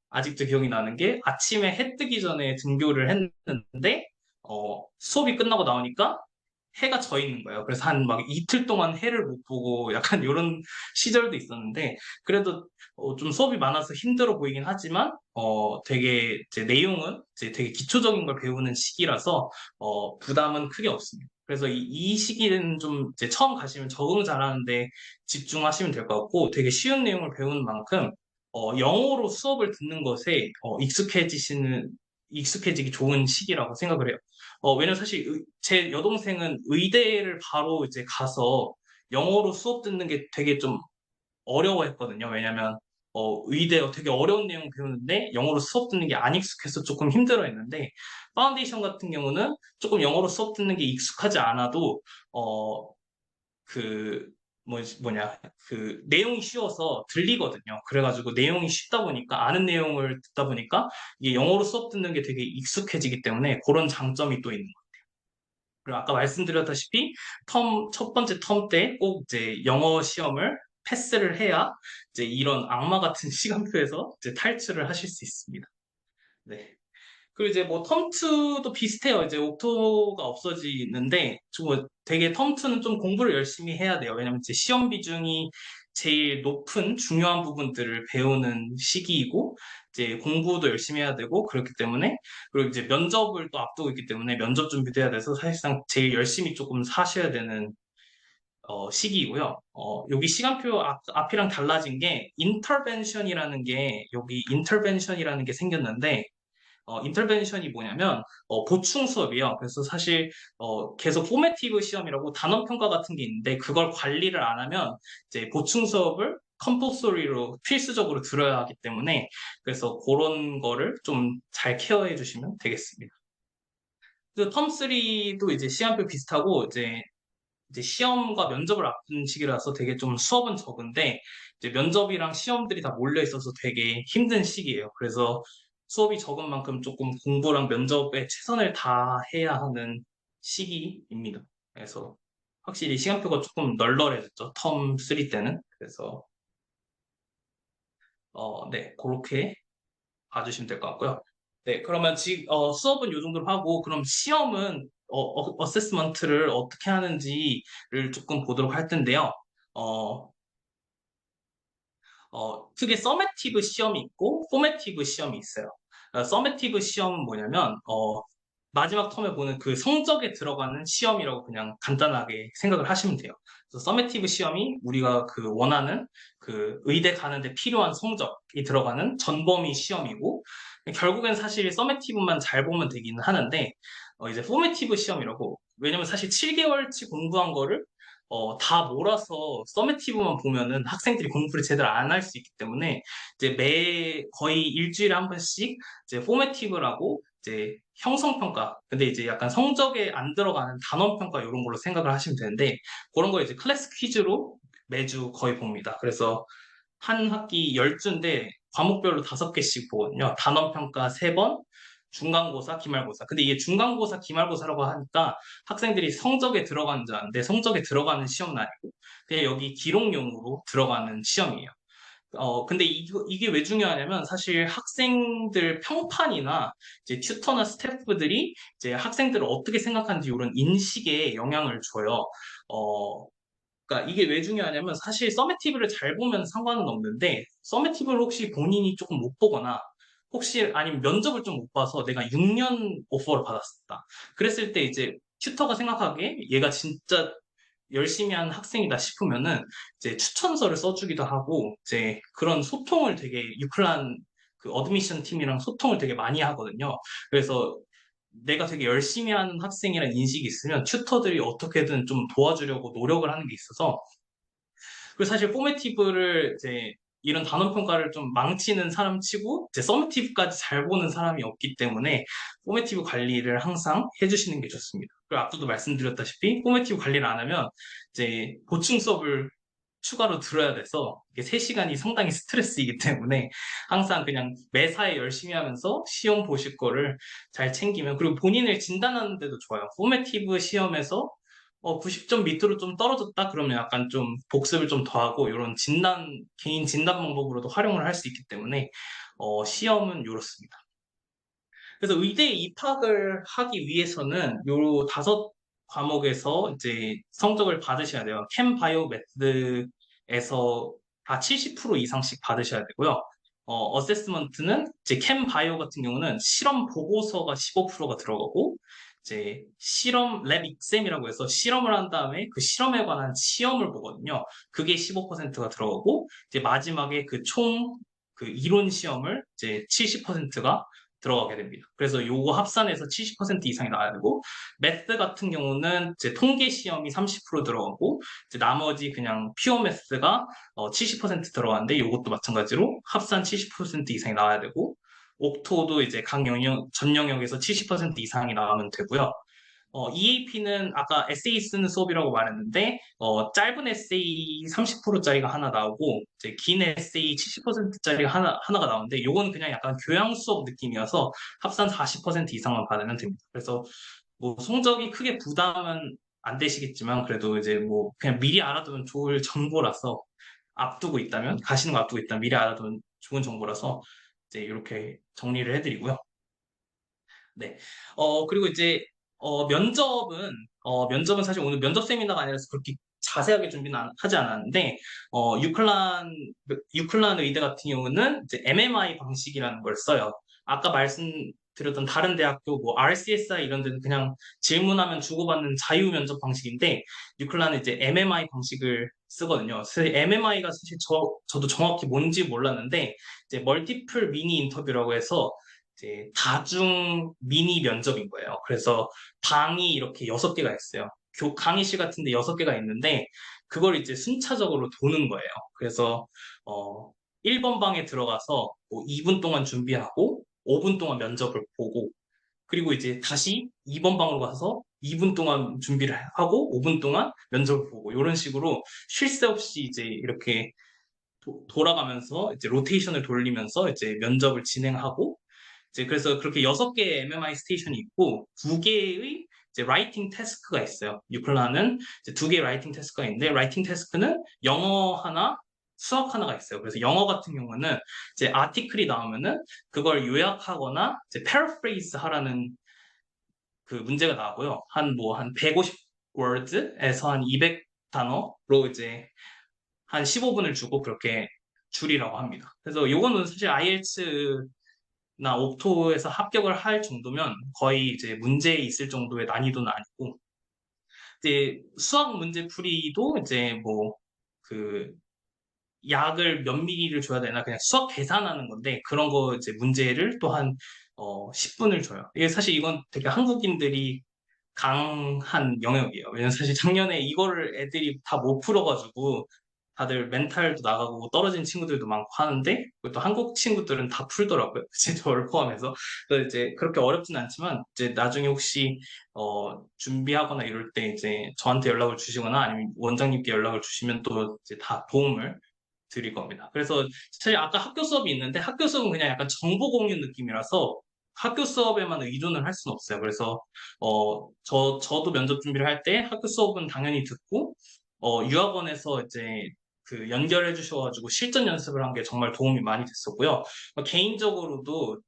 아직도 기억이 나는 게 아침에 해 뜨기 전에 등교를 했는데 수업이 끝나고 나오니까 해가 져 있는 거예요. 그래서 한 막 이틀 동안 해를 못 보고 약간 이런 시절도 있었는데, 그래도 좀 수업이 많아서 힘들어 보이긴 하지만, 되게 이제 내용은 이제 되게 기초적인 걸 배우는 시기라서, 부담은 크게 없습니다. 그래서 이 시기는 좀 이제 처음 가시면 적응 잘하는데 집중하시면 될 것 같고, 되게 쉬운 내용을 배우는 만큼, 영어로 수업을 듣는 것에 익숙해지기 좋은 시기라고 생각을 해요. 왜냐면 사실 제 여동생은 의대를 바로 이제 가서 영어로 수업 듣는 게 되게 좀 어려워했거든요. 왜냐면 의대 되게 어려운 내용 배우는데 영어로 수업 듣는 게 안 익숙해서 조금 힘들어했는데, 파운데이션 같은 경우는 조금 영어로 수업 듣는 게 익숙하지 않아도 어, 그 뭐냐 그 내용이 쉬워서 들리거든요. 그래가지고 내용이 쉽다 보니까 아는 내용을 듣다 보니까 이게 영어로 수업 듣는 게 되게 익숙해지기 때문에 그런 장점이 또 있는 거예요. 그리고 아까 말씀드렸다시피 첫 번째 텀 때 꼭 이제 영어 시험을 패스를 해야 이제 이런 악마 같은 시간표에서 이제 탈출을 하실 수 있습니다. 네. 그리고 이제 뭐 텀2도 비슷해요. 이제 옥토가 없어지는데 좀 되게 텀2는 좀 공부를 열심히 해야 돼요. 왜냐면 이제 시험 비중이 제일 높은 중요한 부분들을 배우는 시기이고 이제 공부도 열심히 해야 되고 그렇기 때문에, 그리고 이제 면접을 또 앞두고 있기 때문에 면접 준비도 해야 돼서 사실상 제일 열심히 조금 사셔야 되는 시기이고요. 여기 시간표 앞이랑 달라진 게 인터벤션이라는 게 생겼는데, 인터벤션이 뭐냐면 보충 수업이에요. 그래서 사실 계속 포메티브 시험이라고 단원 평가 같은 게 있는데 그걸 관리를 안 하면 이제 보충 수업을 컴퍼소리로 필수적으로 들어야 하기 때문에, 그래서 그런 거를 좀 잘 케어해 주시면 되겠습니다. 그 텀3도 이제 시간표 비슷하고 이제 시험과 면접을 앞둔 시기라서 되게 좀 수업은 적은데 이제 면접이랑 시험들이 다 몰려 있어서 되게 힘든 시기예요. 그래서 수업이 적은 만큼 조금 공부랑 면접에 최선을 다해야 하는 시기입니다. 그래서 확실히 시간표가 조금 널널해졌죠. 텀 3 때는. 그래서 네, 그렇게 봐주시면 될 것 같고요. 네, 그러면 지금 수업은 요 정도로 하고 그럼 시험은 어세스먼트를 어떻게 하는지를 조금 보도록 할 텐데요. 어, 크게 서메티브 시험이 있고 포메티브 시험이 있어요. 서메티브 시험은 뭐냐면 마지막 텀에 보는 그 성적에 들어가는 시험이라고 그냥 간단하게 생각을 하시면 돼요. 그래서 서메티브 시험이 우리가 그 원하는 그 의대 가는데 필요한 성적이 들어가는 전범위 시험이고, 결국엔 사실 서메티브만 잘 보면 되기는 하는데, 이제 포메티브 시험이라고, 왜냐면 사실 7개월치 공부한 거를 다 몰아서 서메티브만 보면은 학생들이 공부를 제대로 안 할 수 있기 때문에 이제 거의 일주일에 한 번씩 이제 포메티브라고 이제 형성평가, 근데 이제 약간 성적에 안 들어가는 단원평가 이런 걸로 생각을 하시면 되는데, 그런 거 이제 클래스 퀴즈로 매주 거의 봅니다. 그래서 한 학기 10주인데 과목별로 5개씩 보거든요. 단원평가 3번, 중간고사, 기말고사. 근데 이게 중간고사, 기말고사라고 하니까 학생들이 성적에 들어가는 줄 아는데 성적에 들어가는 시험은 아니고 그냥 여기 기록용으로 들어가는 시험이에요. 근데 이게 왜 중요하냐면 사실 학생들 평판이나 이제 튜터나 스태프들이 이제 학생들을 어떻게 생각하는지 이런 인식에 영향을 줘요. 어, 그러니까 이게 왜 중요하냐면 사실 서메티브를 잘 보면 상관은 없는데 서메티브를 혹시 본인이 조금 못 보거나 혹시 아니면 면접을 좀 못 봐서 내가 6년 오퍼를 받았다. 그랬을 때 이제 튜터가 생각하기에 얘가 진짜 열심히 하는 학생이다 싶으면은 이제 추천서를 써주기도 하고 이제 그런 소통을 되게 유클란 그 어드미션 팀이랑 소통을 되게 많이 하거든요. 그래서 내가 되게 열심히 하는 학생이라는 인식이 있으면 튜터들이 어떻게든 좀 도와주려고 노력을 하는 게 있어서, 그리고 사실 포메티브를 이제 이런 단원 평가를 좀 망치는 사람 치고 이제 서메티브까지 잘 보는 사람이 없기 때문에 포메티브 관리를 항상 해주시는 게 좋습니다. 그리고 앞서도 말씀드렸다시피 포메티브 관리를 안 하면 이제 보충 수업을 추가로 들어야 돼서 이게 3시간이 상당히 스트레스이기 때문에 항상 그냥 매사에 열심히 하면서 시험 보실 거를 잘 챙기면, 그리고 본인을 진단하는 데도 좋아요. 포메티브 시험에서 90점 밑으로 좀 떨어졌다 그러면 약간 좀 복습을 좀 더하고 이런 개인 진단 방법으로도 활용을 할 수 있기 때문에 시험은 이렇습니다. 그래서 의대에 입학을 하기 위해서는 요 다섯 과목에서 이제 성적을 받으셔야 돼요. 캠 바이오 매스에서 다 70% 이상씩 받으셔야 되고요. 어세스먼트는 이제 캠 바이오 같은 경우는 실험 보고서가 15%가 들어가고 이제 실험 랩 익셈이라고 해서 실험을 한 다음에 그 실험에 관한 시험을 보거든요. 그게 15%가 들어가고 이제 마지막에 그 총 그 이론 시험을 이제 70%가 들어가게 됩니다. 그래서 요거 합산해서 70% 이상이 나와야 되고, 매스 같은 경우는 이제 통계 시험이 30% 들어가고, 이제 나머지 그냥 퓨어 매스가 70% 들어가는데, 요것도 마찬가지로 합산 70% 이상이 나와야 되고, 옥토도 이제 각 영역, 전 영역에서 70% 이상이 나오면 되고요. EAP는 아까 에세이 쓰는 수업이라고 말했는데, 짧은 에세이 30%짜리가 하나 나오고, 이제 긴 에세이 70%짜리가 하나가 나오는데, 요건 그냥 약간 교양 수업 느낌이어서 합산 40% 이상만 받으면 됩니다. 그래서 뭐 성적이 크게 부담은 안 되시겠지만, 그래도 이제 뭐 그냥 미리 알아두면 좋을 정보라서, 앞두고 있다면, 가시는 거 앞두고 있다면 미리 알아두면 좋은 정보라서, 이제 이렇게 정리를 해드리고요. 네. 그리고 이제, 면접은 사실 오늘 면접 세미나가 아니라서 그렇게 자세하게 준비는 하지 않았는데, 유클란 의대 같은 경우는 이제 MMI 방식이라는 걸 써요. 아까 말씀드렸던 다른 대학교, 뭐, RCSI 이런 데는 그냥 질문하면 주고받는 자유 면접 방식인데, 유클란은 이제 MMI 방식을 쓰거든요. 그래서 MMI가 사실 저도 정확히 뭔지 몰랐는데, 이제 멀티플 미니 인터뷰라고 해서, 이제 다중 미니 면접인 거예요. 그래서 방이 이렇게 6개가 있어요. 강의실 같은데 6개가 있는데 그걸 이제 순차적으로 도는 거예요. 그래서 1번 방에 들어가서 뭐 2분 동안 준비하고 5분 동안 면접을 보고 그리고 이제 다시 2번 방으로 가서 2분 동안 준비를 하고 5분 동안 면접을 보고 이런 식으로 쉴 새 없이 이제 이렇게 돌아가면서 이제 로테이션을 돌리면서 이제 면접을 진행하고 이제 그래서 그렇게 6개의 MMI 스테이션이 있고 2개의 이제 라이팅 태스크가 있어요. 유클라는 이제 2개의 라이팅 태스크가 있는데 라이팅 태스크는 영어 하나, 수학 하나가 있어요. 그래서 영어 같은 경우는 이제 아티클이 나오면은 그걸 요약하거나 이제 패러프레이즈 하라는 그 문제가 나오고요. 한 150 words에서 한 200 단어로 이제 한 15분을 주고 그렇게 줄이라고 합니다. 그래서 요거는 사실 IELTS나 옥토에서 합격을 할 정도면 거의 이제 문제에 있을 정도의 난이도는 아니고, 이제 수학 문제 풀이도 이제 뭐, 그, 약을 몇 미리를 줘야 되나 그냥 수학 계산하는 건데, 그런 거 이제 문제를 또 한, 10분을 줘요. 이게 사실 이건 되게 한국인들이 강한 영역이에요. 왜냐면 사실 작년에 이거를 애들이 다 못 풀어가지고 다들 멘탈도 나가고 떨어진 친구들도 많고 하는데 또 한국 친구들은 다 풀더라고요. 제 저를 포함해서. 그래서 이제 그렇게 어렵진 않지만 이제 나중에 혹시 준비하거나 이럴 때 이제 저한테 연락을 주시거나 아니면 원장님께 연락을 주시면 또 이제 다 도움을 드릴 겁니다. 그래서 사실 아까 학교 수업이 있는데 학교 수업은 그냥 약간 정보 공유 느낌이라서 학교 수업에만 의존을 할 수는 없어요. 그래서 저도 면접 준비를 할 때 학교 수업은 당연히 듣고 유학원에서 이제 그 연결해 주셔가지고 실전 연습을 한 게 정말 도움이 많이 됐었고요. 개인적으로도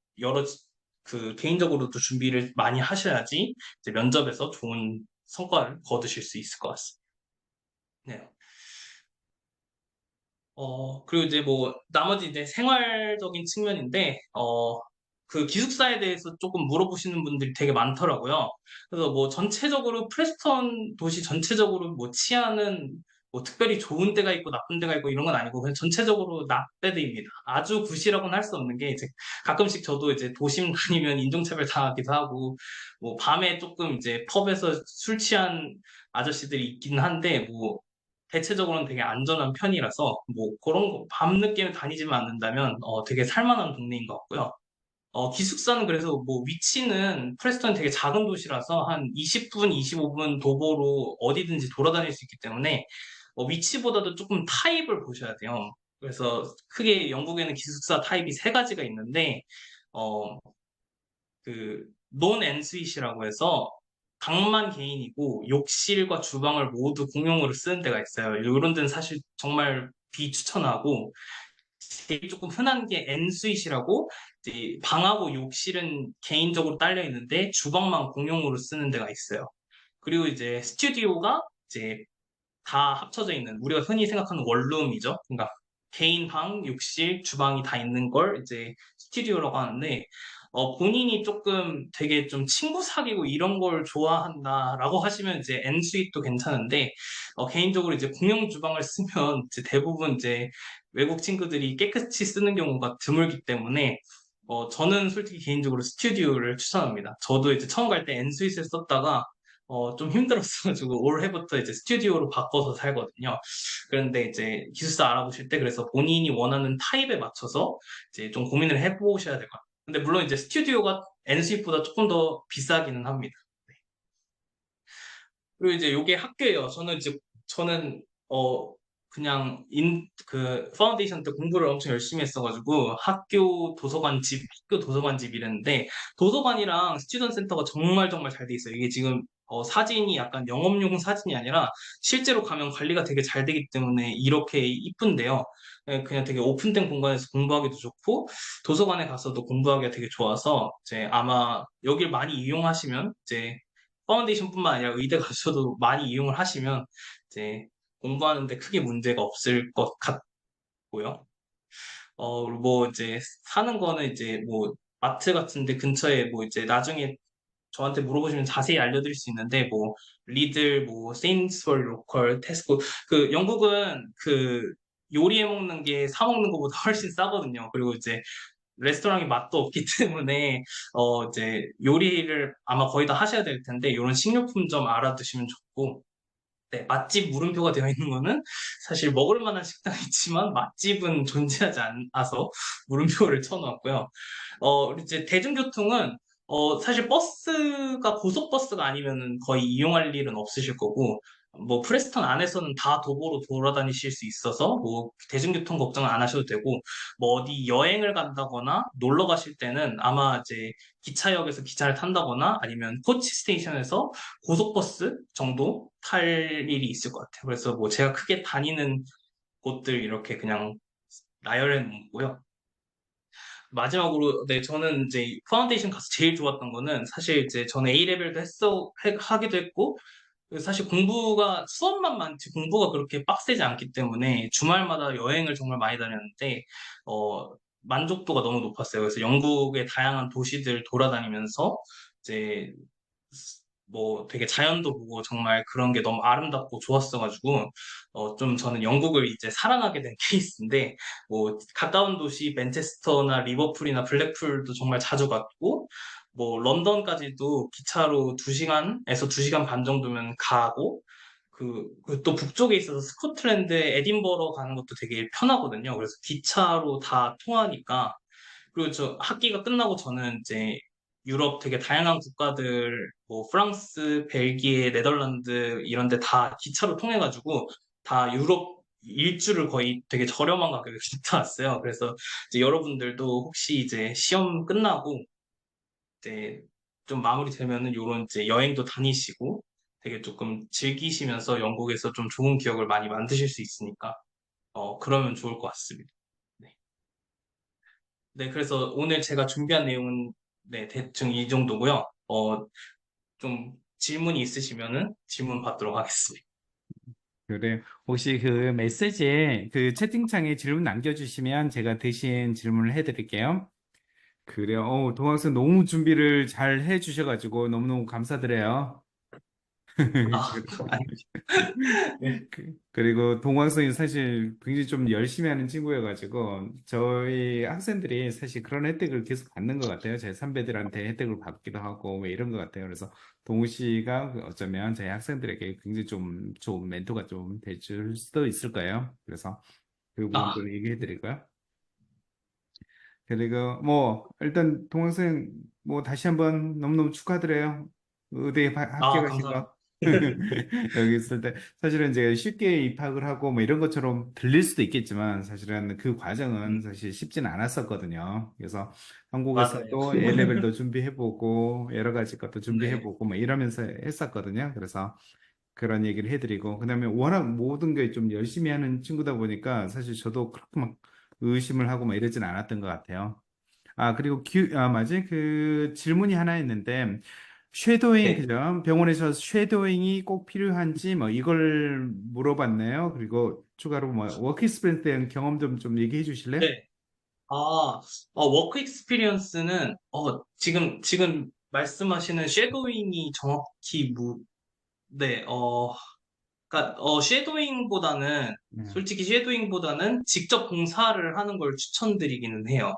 개인적으로도 준비를 많이 하셔야지 이제 면접에서 좋은 성과를 거두실 수 있을 것 같습니다. 네. 그리고 이제 뭐, 나머지 이제 생활적인 측면인데, 그 기숙사에 대해서 조금 물어보시는 분들이 되게 많더라고요. 그래서 뭐 전체적으로 프레스턴 도시 전체적으로 뭐 치안은 뭐 특별히 좋은 데가 있고 나쁜 데가 있고 이런 건 아니고 그냥 전체적으로 나빼드입니다. 아주 굿이라고는 할 수 없는 게 이제 가끔씩 저도 이제 도심 다니면 인종차별 당하기도 하고 뭐 밤에 조금 이제 펍에서 술 취한 아저씨들이 있긴 한데 뭐 대체적으로는 되게 안전한 편이라서 뭐 그런 거 밤늦게 다니지만 않는다면 되게 살만한 동네인 것 같고요. 기숙사는 그래서 뭐 위치는 프레스턴이 되게 작은 도시라서 한 20분, 25분 도보로 어디든지 돌아다닐 수 있기 때문에 위치보다도 조금 타입을 보셔야 돼요. 그래서 크게 영국에는 기숙사 타입이 세 가지가 있는데 어, 논 엔스윗이라고 해서 방만 개인이고 욕실과 주방을 모두 공용으로 쓰는 데가 있어요. 이런 데는 사실 정말 비추천하고 제일 조금 흔한 게 N수잇이라고 이제 방하고 욕실은 개인적으로 딸려 있는데 주방만 공용으로 쓰는 데가 있어요. 그리고 이제 스튜디오가 이제 다 합쳐져 있는 우리가 흔히 생각하는 원룸이죠. 그러니까 개인 방, 욕실, 주방이 다 있는 걸 이제 스튜디오라고 하는데 본인이 조금 되게 좀 친구 사귀고 이런 걸 좋아한다라고 하시면 이제 N수입도 괜찮은데 개인적으로 이제 공용 주방을 쓰면 이제 대부분 이제 외국 친구들이 깨끗이 쓰는 경우가 드물기 때문에 저는 솔직히 개인적으로 스튜디오를 추천합니다. 저도 이제 처음 갈 때 N수잇을 썼다가 좀 힘들었어가지고 올해부터 이제 스튜디오로 바꿔서 살거든요. 그런데 이제 기숙사 알아보실 때 그래서 본인이 원하는 타입에 맞춰서 이제 좀 고민을 해보셔야 될 것 같아요. 근데 물론 이제 스튜디오가 NC보다 조금 더 비싸기는 합니다. 네. 그리고 이제 요게 학교예요. 저는 그냥 파운데이션 때 공부를 엄청 열심히 했어가지고 학교 도서관 집 이랬는데 도서관이랑 스튜던트 센터가 정말 정말 잘 돼 있어요. 이게 지금 사진이 약간 영업용 사진이 아니라 실제로 가면 관리가 되게 잘 되기 때문에 이렇게 이쁜데요. 그냥 되게 오픈된 공간에서 공부하기도 좋고 도서관에 가서도 공부하기가 되게 좋아서 이제 아마 여길 많이 이용하시면 이제 파운데이션뿐만 아니라 의대 가셔도 많이 이용을 하시면 이제 공부하는데 크게 문제가 없을 것 같고요. 뭐 이제 사는 거는 이제 뭐 마트 같은데 근처에 뭐 이제 나중에 저한테 물어보시면 자세히 알려드릴 수 있는데 뭐 리들, 뭐 세인스버리 로컬, 테스코 그 영국은 그 요리해 먹는 게 사 먹는 것보다 훨씬 싸거든요. 그리고 이제 레스토랑이 맛도 없기 때문에 이제 요리를 아마 거의 다 하셔야 될 텐데 이런 식료품점 알아두시면 좋고 네, 맛집 물음표가 되어 있는 거는 사실 먹을 만한 식당이 있지만 맛집은 존재하지 않아서 물음표를 쳐놓았고요. 그리고 이제 대중교통은 사실 버스가 고속버스가 아니면은 거의 이용할 일은 없으실 거고 뭐 프레스턴 안에서는 다 도보로 돌아다니실 수 있어서 뭐 대중교통 걱정은 안 하셔도 되고 뭐 어디 여행을 간다거나 놀러 가실 때는 아마 이제 기차역에서 기차를 탄다거나 아니면 코치 스테이션에서 고속버스 정도 탈 일이 있을 것 같아요. 그래서 뭐 제가 크게 다니는 곳들 이렇게 그냥 나열해 놓고요. 마지막으로 네 저는 이제 파운데이션 가서 제일 좋았던 거는 사실 이제 저는 A레벨도 하기도 했고 사실 공부가 수업만 많지 공부가 그렇게 빡세지 않기 때문에 주말마다 여행을 정말 많이 다녔는데 만족도가 너무 높았어요. 그래서 영국의 다양한 도시들 돌아다니면서 이제 뭐 되게 자연도 보고 정말 그런 게 너무 아름답고 좋았어가지고 좀 저는 영국을 이제 사랑하게 된 케이스인데 뭐 가까운 도시 맨체스터나 리버풀이나 블랙풀도 정말 자주 갔고 뭐 런던까지도 기차로 2시간에서 2시간 반 정도면 가고 또 북쪽에 있어서 스코틀랜드 에딘버러 가는 것도 되게 편하거든요. 그래서 기차로 다 통하니까 그리고 저 학기가 끝나고 저는 이제 유럽 되게 다양한 국가들, 뭐 프랑스, 벨기에, 네덜란드 이런 데 다 기차로 통해가지고 다 유럽 일주를 거의 되게 저렴한 가격에 갔다 왔어요. 그래서 이제 여러분들도 혹시 이제 시험 끝나고 이제 좀 마무리 되면은 요런 이제 여행도 다니시고 되게 조금 즐기시면서 영국에서 좀 좋은 기억을 많이 만드실 수 있으니까 그러면 좋을 것 같습니다. 네. 네, 그래서 오늘 제가 준비한 내용은 네, 대충 이 정도고요. 좀 질문이 있으시면은 질문 받도록 하겠습니다. 그래. 혹시 그 메시지에 그 채팅창에 질문 남겨주시면 제가 대신 질문을 해드릴게요. 그래요. 동학생 너무 준비를 잘 해주셔가지고 너무너무 감사드려요. 아, 아니, 네. 그리고 동광성이 사실 굉장히 좀 열심히 하는 친구여가지고 저희 학생들이 사실 그런 혜택을 계속 받는 것 같아요. 제 선배들한테 혜택을 받기도 하고 뭐 이런 것 같아요. 그래서 동우 씨가 어쩌면 저희 학생들에게 굉장히 좀 좋은 멘토가 좀 돼줄 수도 있을 거예요. 그래서 그 아, 부분도 얘기해 드리고요. 그리고 뭐 일단 동학생 뭐 다시 한번 너무너무 축하드려요. 의대에 합격하신 감사합니다. 거. 여기 있을 때 사실은 이제 쉽게 입학을 하고 뭐 이런 것처럼 들릴 수도 있겠지만 사실은 그 과정은 사실 쉽지는 않았었거든요. 그래서 맞아요. 한국에서도 A레벨도 준비해보고 여러 가지 것도 네. 준비해보고 뭐 이러면서 했었거든요. 그래서 그런 얘기를 해드리고 그다음에 워낙 모든 게 좀 열심히 하는 친구다 보니까 사실 저도 그렇게 막 의심을 하고 뭐 이러진 않았던 것 같아요. 아, 그리고 맞지? 그 질문이 하나 있는데, 쉐도잉, 네. 그죠? 병원에서 쉐도잉이 꼭 필요한지 뭐 이걸 물어봤네요. 그리고 추가로 뭐 워크 익스피리언스 대한 경험 좀 얘기해 주실래요? 네. 워크 익스피리언스는, 지금 말씀하시는 쉐도잉이 정확히 네, 쉐도잉보다는, 네. 솔직히 쉐도잉보다는 직접 봉사를 하는 걸 추천드리기는 해요.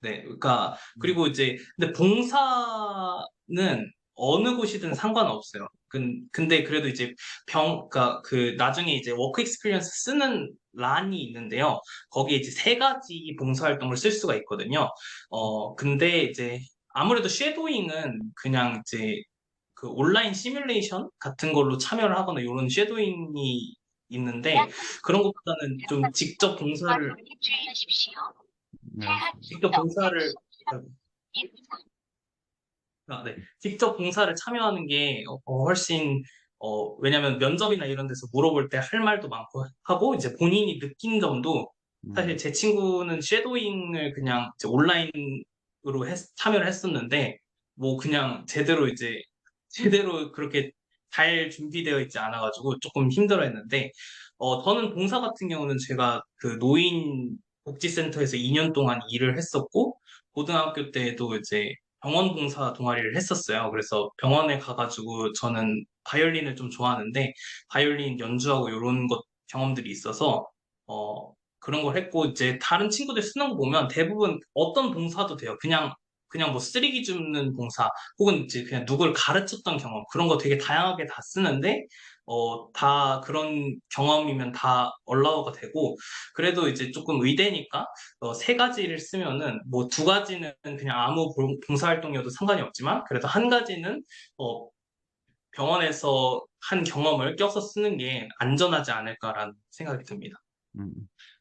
네, 그러니까 음, 그리고 이제 근데 봉사는 어느 곳이든 상관없어요. 근데 그래도 이제 그러니까 그 나중에 이제 워크 익스피리언스 쓰는 란이 있는데요. 거기에 이제 세 가지 봉사 활동을 쓸 수가 있거든요. 근데 이제 아무래도 쉐도잉은 그냥 이제 그 온라인 시뮬레이션 같은 걸로 참여를 하거나 이런 쉐도잉이 있는데 그런 것보다는 좀 알겠습니다. 직접 봉사를 네. 직접 봉사를 참여하는 게 훨씬 왜냐면 면접이나 이런 데서 물어볼 때 할 말도 많고 하고 이제 본인이 느낀 점도 사실 음, 제 친구는 쉐도잉을 그냥 이제 온라인으로 참여를 했었는데 뭐 그냥 제대로 그렇게 잘 준비되어 있지 않아가지고 조금 힘들어했는데 저는 봉사 같은 경우는 제가 그 노인 복지센터에서 2년 동안 일을 했었고 고등학교 때도 이제 병원 봉사 동아리를 했었어요. 그래서 병원에 가가지고 저는 바이올린을 좀 좋아하는데 바이올린 연주하고 이런 것 경험들이 있어서 그런 걸 했고 이제 다른 친구들 쓰는 거 보면 대부분 어떤 봉사도 돼요. 그냥 뭐 쓰레기 줍는 봉사 혹은 이제 그냥 누굴 가르쳤던 경험 그런 거 되게 다양하게 다 쓰는데 다 그런 경험이면 다 얼라우가 되고 그래도 이제 조금 의대니까 세 가지를 쓰면은 뭐 두 가지는 그냥 아무 봉사활동이어도 상관이 없지만 그래도 한 가지는 어, 병원에서 한 경험을 껴서 쓰는 게 안전하지 않을까라는 생각이 듭니다. 음.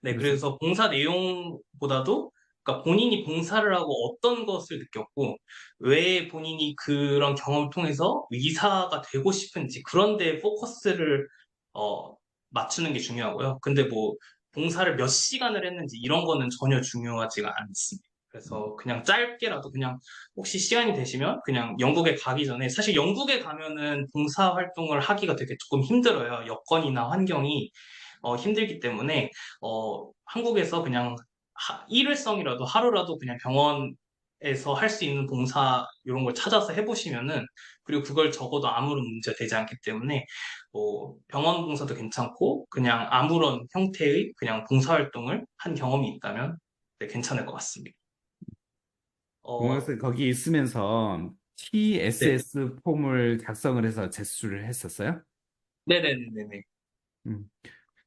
네, 그래서 그래서 봉사 내용보다도 그러니까 본인이 봉사를 하고 어떤 것을 느꼈고 왜 본인이 그런 경험을 통해서 의사가 되고 싶은지 그런 데 포커스를 어, 맞추는 게 중요하고요. 근데 뭐 봉사를 몇 시간을 했는지 이런 거는 전혀 중요하지가 않습니다. 그래서 그냥 짧게라도 그냥 혹시 시간이 되시면 그냥 영국에 가기 전에 사실 영국에 가면은 봉사 활동을 하기가 되게 조금 힘들어요. 여건이나 환경이 힘들기 때문에 한국에서 그냥 일회성이라도 하루라도 그냥 병원에서 할 수 있는 봉사 이런 걸 찾아서 해보시면은 그리고 그걸 적어도 아무런 문제 되지 않기 때문에 병원 봉사도 괜찮고 그냥 아무런 형태의 그냥 봉사활동을 한 경험이 있다면 네, 괜찮을 것 같습니다. 어, 공학생 거기 있으면서 네. TSS 폼을 작성을 해서 제출을 했었어요. 네네네네. 음.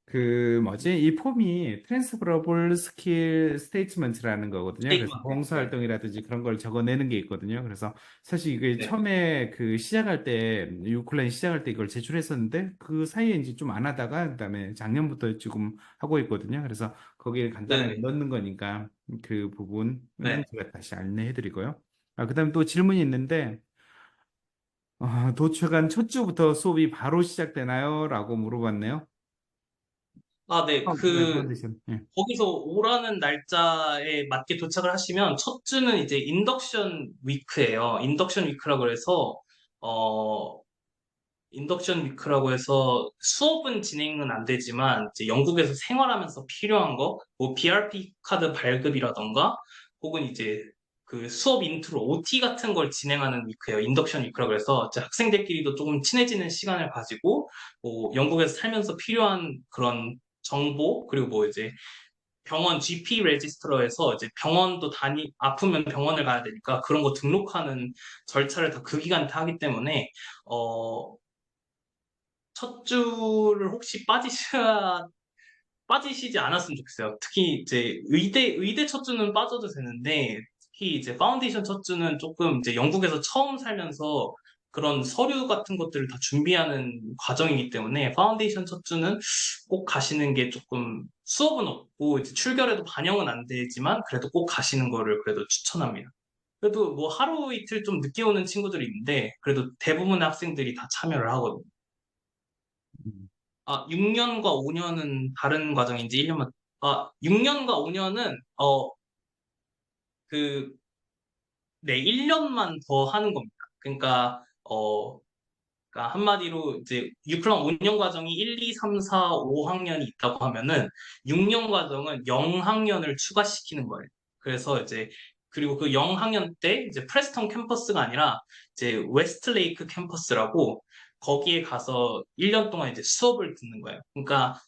그 뭐지? 이 폼이 트랜스퍼러블 스킬 스테이트먼트라는 거거든요. 그래서 스테이트먼트. 네. 봉사활동이라든지 그런 걸 적어내는 게 있거든요. 그래서 사실 이게 네. 처음에 그 시작할 때 유클라인 시작할 때 이걸 제출했었는데 그 사이에 이제 좀 안 하다가 그다음에 작년부터 지금 하고 있거든요. 그래서 거기에 간단하게 네네. 넣는 거니까 그 부분은 네. 제가 다시 안내해드리고요. 아, 그다음에 또 질문이 있는데 도착한 첫 주부터 수업이 바로 시작되나요? 라고 물어봤네요. 네. 네, 파운데이션. 예. 거기서 오라는 날짜에 맞게 도착을 하시면 첫 주는 이제 인덕션 위크예요. 어, 인덕션 위크라고 해서 수업은 진행은 안 되지만 이제 영국에서 생활하면서 필요한 거, 뭐 BRP 카드 발급이라던가 혹은 이제 그 수업 인트로 OT 같은 걸 진행하는 위크예요. 인덕션 위크라고 해서 이제 학생들끼리도 조금 친해지는 시간을 가지고 뭐 영국에서 살면서 필요한 그런 정보 그리고 뭐 이제 병원 GP 레지스트러에서 이제 아프면 병원을 가야 되니까 그런 거 등록하는 절차를 다 그 기간에 다 하기 때문에 어, 첫 주를 혹시 빠지시지 않았으면 좋겠어요. 특히 이제 의대 첫 주는 빠져도 되는데, 특히 이제 파운데이션 첫 주는 조금 이제 영국에서 처음 살면서 그런 서류 같은 것들을 다 준비하는 과정이기 때문에 파운데이션 첫 주는 꼭 가시는 게 조금 수업은 없고 이제 출결에도 반영은 안 되지만 그래도 꼭 가시는 거를 그래도 추천합니다. 그래도 뭐 하루 이틀 좀 늦게 오는 친구들이 있는데 그래도 대부분의 학생들이 다 참여를 하거든요. 음. 6년과 5년은 다른 과정인지 1년만. 6년과 5년은, 그, 네, 1년만 더 하는 겁니다. 그러니까 한마디로 이제 유클럼 5년 과정이 1, 2, 3, 4, 5학년이 있다고 하면은 6년 과정은 0학년을 추가시키는 거예요. 그래서 이제 그리고 그 0학년 때 이제 프레스턴 캠퍼스가 아니라 이제 웨스트레이크 캠퍼스라고 거기에 가서 1년 동안 이제 수업을 듣는 거예요. 그러니까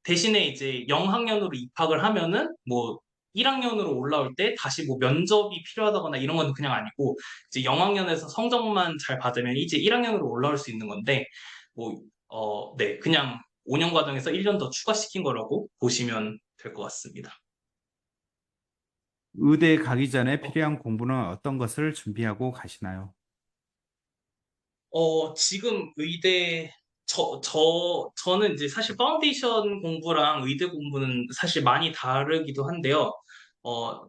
대신에 이제 0학년으로 입학을 하면은 뭐 1학년으로 올라올 때 다시 뭐 면접이 필요하다거나 이런 건 그냥 아니고 이제 0학년에서 성적만 잘 받으면 이제 1학년으로 올라올 수 있는 건데, 뭐, 네, 그냥 5년 과정에서 1년 더 추가시킨 거라고 보시면 될 것 같습니다. 의대 가기 전에 어, 필요한 공부는 어떤 것을 준비하고 가시나요? 지금 저는 이제 사실 파운데이션 공부랑 의대 공부는 사실 많이 다르기도 한데요.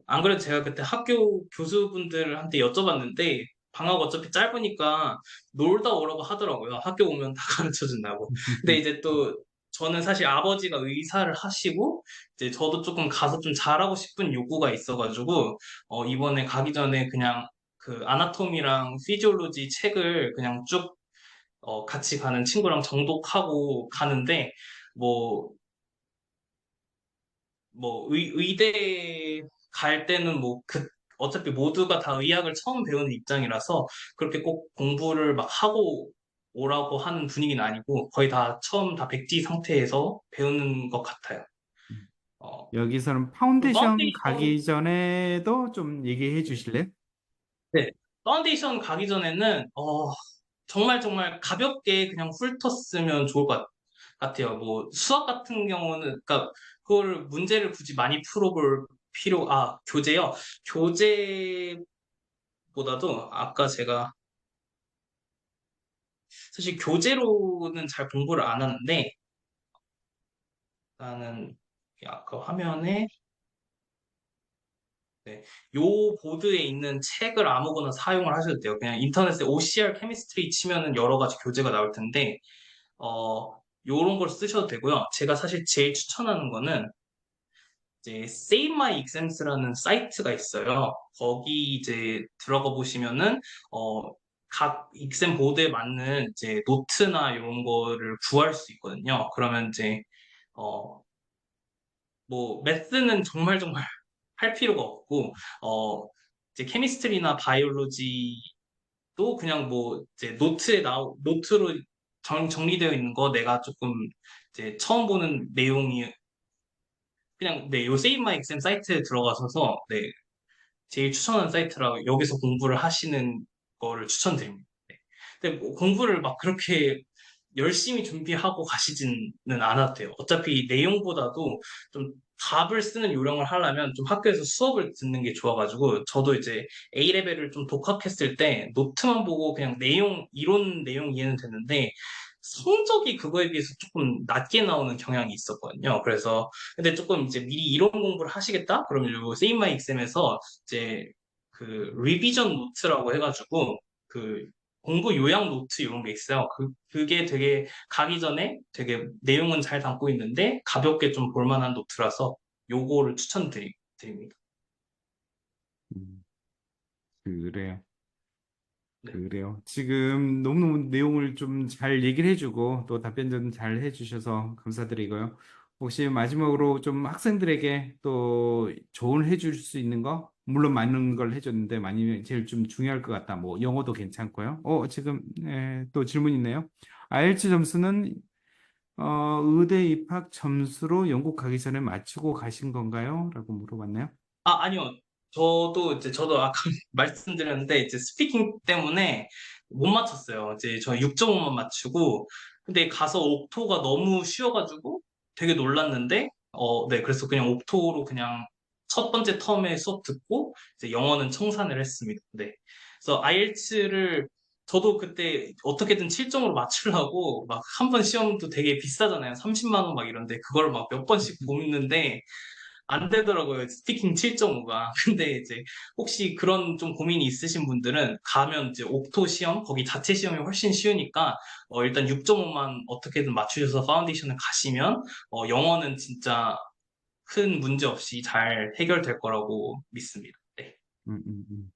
안 그래도 제가 그때 학교 교수분들한테 여쭤봤는데, 방학 어차피 짧으니까 놀다 오라고 하더라고요. 학교 오면 다 가르쳐 준다고. 근데 이제 또, 저는 사실 아버지가 의사를 하시고, 이제 저도 조금 가서 좀 잘하고 싶은 욕구가 있어가지고, 이번에 가기 전에 그냥 그 아나토미랑 피지올로지 책을 그냥 쭉 같이 가는 친구랑 정독하고 가는데 뭐 의대 갈 때는 어차피 모두가 다 의학을 처음 배우는 입장이라서 그렇게 꼭 공부를 막 하고 오라고 하는 분위기는 아니고 거의 다 처음 다 백지 상태에서 배우는 것 같아요. 어, 여기서는 그 파운데이션 파운데이션 가기 전에도 좀 얘기해 네. 주실래요? 네. 파운데이션 가기 전에는 정말 정말 가볍게 그냥 훑었으면 좋을 것 같아요. 뭐 수학 같은 경우는 그러니까 그걸 문제를 굳이 많이 풀어볼 교재요. 교재보다도 아까 제가 사실 교재로는 잘 공부를 안 하는데 나는 아까 화면에 네, 요 보드에 있는 책을 아무거나 사용을 하셔도 돼요. 그냥 인터넷에 OCR 케미스트리 치면은 여러 가지 교재가 나올 텐데 요런 걸 쓰셔도 되고요. 제가 사실 제일 추천하는 거는 이제 Save My Exams라는 사이트가 있어요. 거기 이제 들어가 보시면은 각 익셈 보드에 맞는 이제 노트나 이런 거를 구할 수 있거든요. 그러면 이제 어, 매스는 정말 정말 할 필요가 없고 이제 케미스트리나 바이올로지도 그냥 이제 노트로 정리되어 있는 거 내가 조금 이제 처음 보는 내용이 그냥 네, 요 세이브 마이 엑셈 사이트에 들어가셔서 네, 제일 추천하는 사이트라 여기서 공부를 하시는 거를 추천드립니다. 네. 근데 뭐 공부를 막 그렇게 열심히 준비하고 가시지는 않아도 돼요. 어차피 내용보다도 좀 답을 쓰는 요령을 하려면 좀 학교에서 수업을 듣는 게 좋아가지고 저도 이제 A레벨을 좀 독학했을 때 노트만 보고 그냥 이론 내용 이해는 됐는데 성적이 그거에 비해서 조금 낮게 나오는 경향이 있었거든요. 그래서 근데 조금 이제 미리 이론 공부를 하시겠다? 그러면 요 세이브 마이 익셈에서 이제 그 리비전 노트라고 해가지고 그 공부 요약 노트 이런 게 있어요. 그게 되게 가기 전에 되게 내용은 잘 담고 있는데 가볍게 좀 볼만한 노트라서 요거를 추천드립니다. 음, 그래요. 네. 그래요. 지금 너무너무 내용을 좀 잘 얘기를 해주고 또 답변 좀 잘 해주셔서 감사드리고요. 혹시 마지막으로 좀 학생들에게 또 조언을 해줄 수 있는 거? 물론 많은 걸 해줬는데 많이 제일 좀 중요할 것 같다. 뭐 영어도 괜찮고요. 지금 또 질문 있네요. IELTS 점수는 의대 입학 점수로 영국 가기 전에 맞추고 가신 건가요? 라고 물어봤네요. 아니요. 저도 아까 말씀드렸는데, 이제 스피킹 때문에 못 맞췄어요. 이제 저 6.5만 맞추고, 근데 가서 옥토가 너무 쉬워가지고 되게 놀랐는데, 네. 그래서 그냥 옥토로 그냥 첫 번째 텀에 수업 듣고, 이제 영어는 청산을 했습니다. 네. 그래서 IELTS를 저도 그때 어떻게든 7점으로 맞추려고 막 한 번 시험도 되게 비싸잖아요. 30만 원 막 이런데, 그걸 막 몇 번씩 보는데, 안 되더라고요. 스피킹 7.5가. 근데 이제 혹시 그런 좀 고민이 있으신 분들은 가면 이제 옥토 시험, 거기 자체 시험이 훨씬 쉬우니까 일단 6.5만 어떻게든 맞추셔서 파운데이션을 가시면 영어는 진짜 큰 문제 없이 잘 해결될 거라고 믿습니다. 네. 음, 음, 음.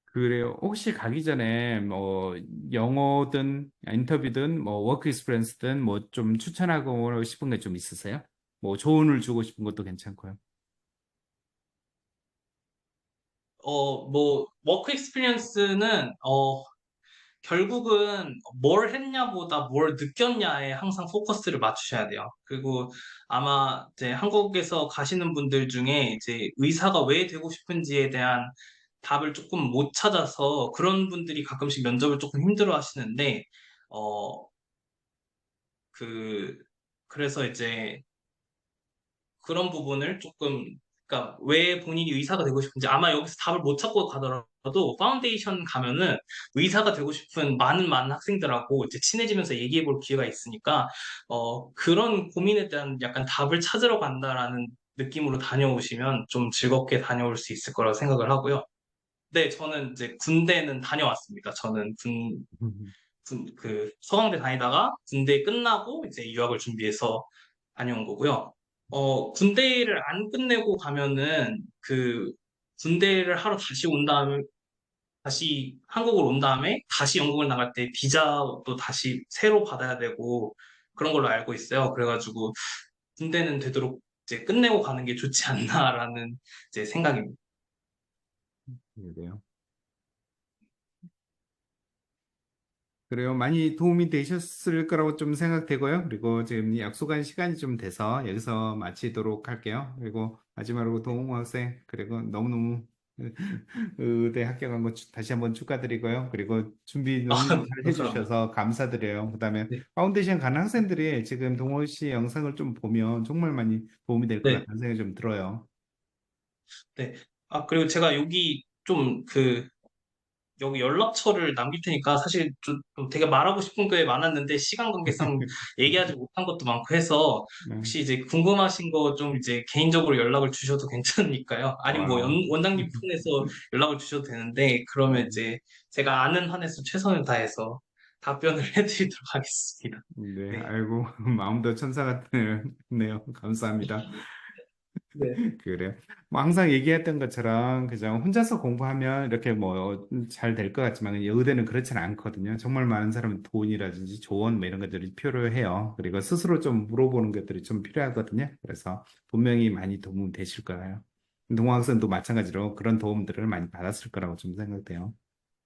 그래요. 혹시 가기 전에 뭐 영어든 인터뷰든 뭐 워크 익스피리언스든 뭐 좀 추천하고 싶은 게 좀 있으세요? 뭐 조언을 주고 싶은 것도 괜찮고요. 워크 익스피리언스는, 결국은 뭘 했냐보다 뭘 느꼈냐에 항상 포커스를 맞추셔야 돼요. 그리고 아마 이제 한국에서 가시는 분들 중에 이제 의사가 왜 되고 싶은지에 대한 답을 조금 못 찾아서 그런 분들이 가끔씩 면접을 조금 힘들어 하시는데, 어, 그, 그래서 이제 그런 부분을 조금, 그러니까 왜 본인이 의사가 되고 싶은지 아마 여기서 답을 못 찾고 가더라도 파운데이션 가면은 의사가 되고 싶은 많은 많은 학생들하고 이제 친해지면서 얘기해 볼 기회가 있으니까 그런 고민에 대한 약간 답을 찾으러 간다라는 느낌으로 다녀오시면 좀 즐겁게 다녀올 수 있을 거라고 생각을 하고요. 네, 저는 이제 군대는 다녀왔습니다. 저는 그 서강대 다니다가 군대 끝나고 이제 유학을 준비해서 다녀온 거고요. 군대를 안 끝내고 가면은 그 군대를 하러 다시 온 다음에 다시 한국으로 온 다음에 다시 영국을 나갈 때 비자도 다시 새로 받아야 되고 그런 걸로 알고 있어요. 그래가지고 군대는 되도록 이제 끝내고 가는 게 좋지 않나라는 이제 생각입니다. 그래요. 그래요. 많이 도움이 되셨을 거라고 좀 생각되고요. 그리고 지금 약속한 시간이 좀 돼서 여기서 마치도록 할게요. 그리고 마지막으로 동호 학생, 그리고 너무너무 의대 합격한 거 다시 한번 축하드리고요. 그리고 준비 아, 너무너무 네, 잘 감사합니다. 해주셔서 감사드려요. 그다음에 네, 파운데이션 가는 학생들이 지금 동호 씨 영상을 좀 보면 정말 많이 도움이 될 것 네, 같다는 생각이 좀 들어요. 네. 아, 그리고 제가 여기 좀 여기 연락처를 남길 테니까 사실 좀 되게 말하고 싶은 게 많았는데 시간 관계상 얘기하지 못한 것도 많고 해서 네. 혹시 이제 궁금하신 거 좀 이제 개인적으로 연락을 주셔도 괜찮으니까요. 아니면 뭐 와. 원장님 통해서 연락을 주셔도 되는데 그러면 이제 제가 아는 한에서 최선을 다해서 답변을 해드리도록 하겠습니다. 네, 네. 아이고, 마음도 천사 같네요. 감사합니다. 네. 그래요. 뭐 항상 얘기했던 것처럼 그죠. 혼자서 공부하면 이렇게 뭐 잘 될 것 같지만 의대는 그렇지는 않거든요. 정말 많은 사람은 돈이라든지 조언 뭐 이런 것들이 필요해요. 그리고 스스로 좀 물어보는 것들이 좀 필요하거든요. 그래서 분명히 많이 도움 되실 거예요. 동학생도 마찬가지로 그런 도움들을 많이 받았을 거라고 좀 생각돼요.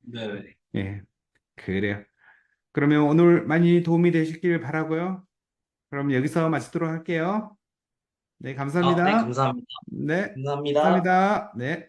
네. 예, 그래요. 그러면 오늘 많이 도움이 되셨길 바라고요. 그럼 여기서 마치도록 할게요. 네, 네, 감사합니다. 감사합니다. 네, 감사합니다. 감사합니다. 네.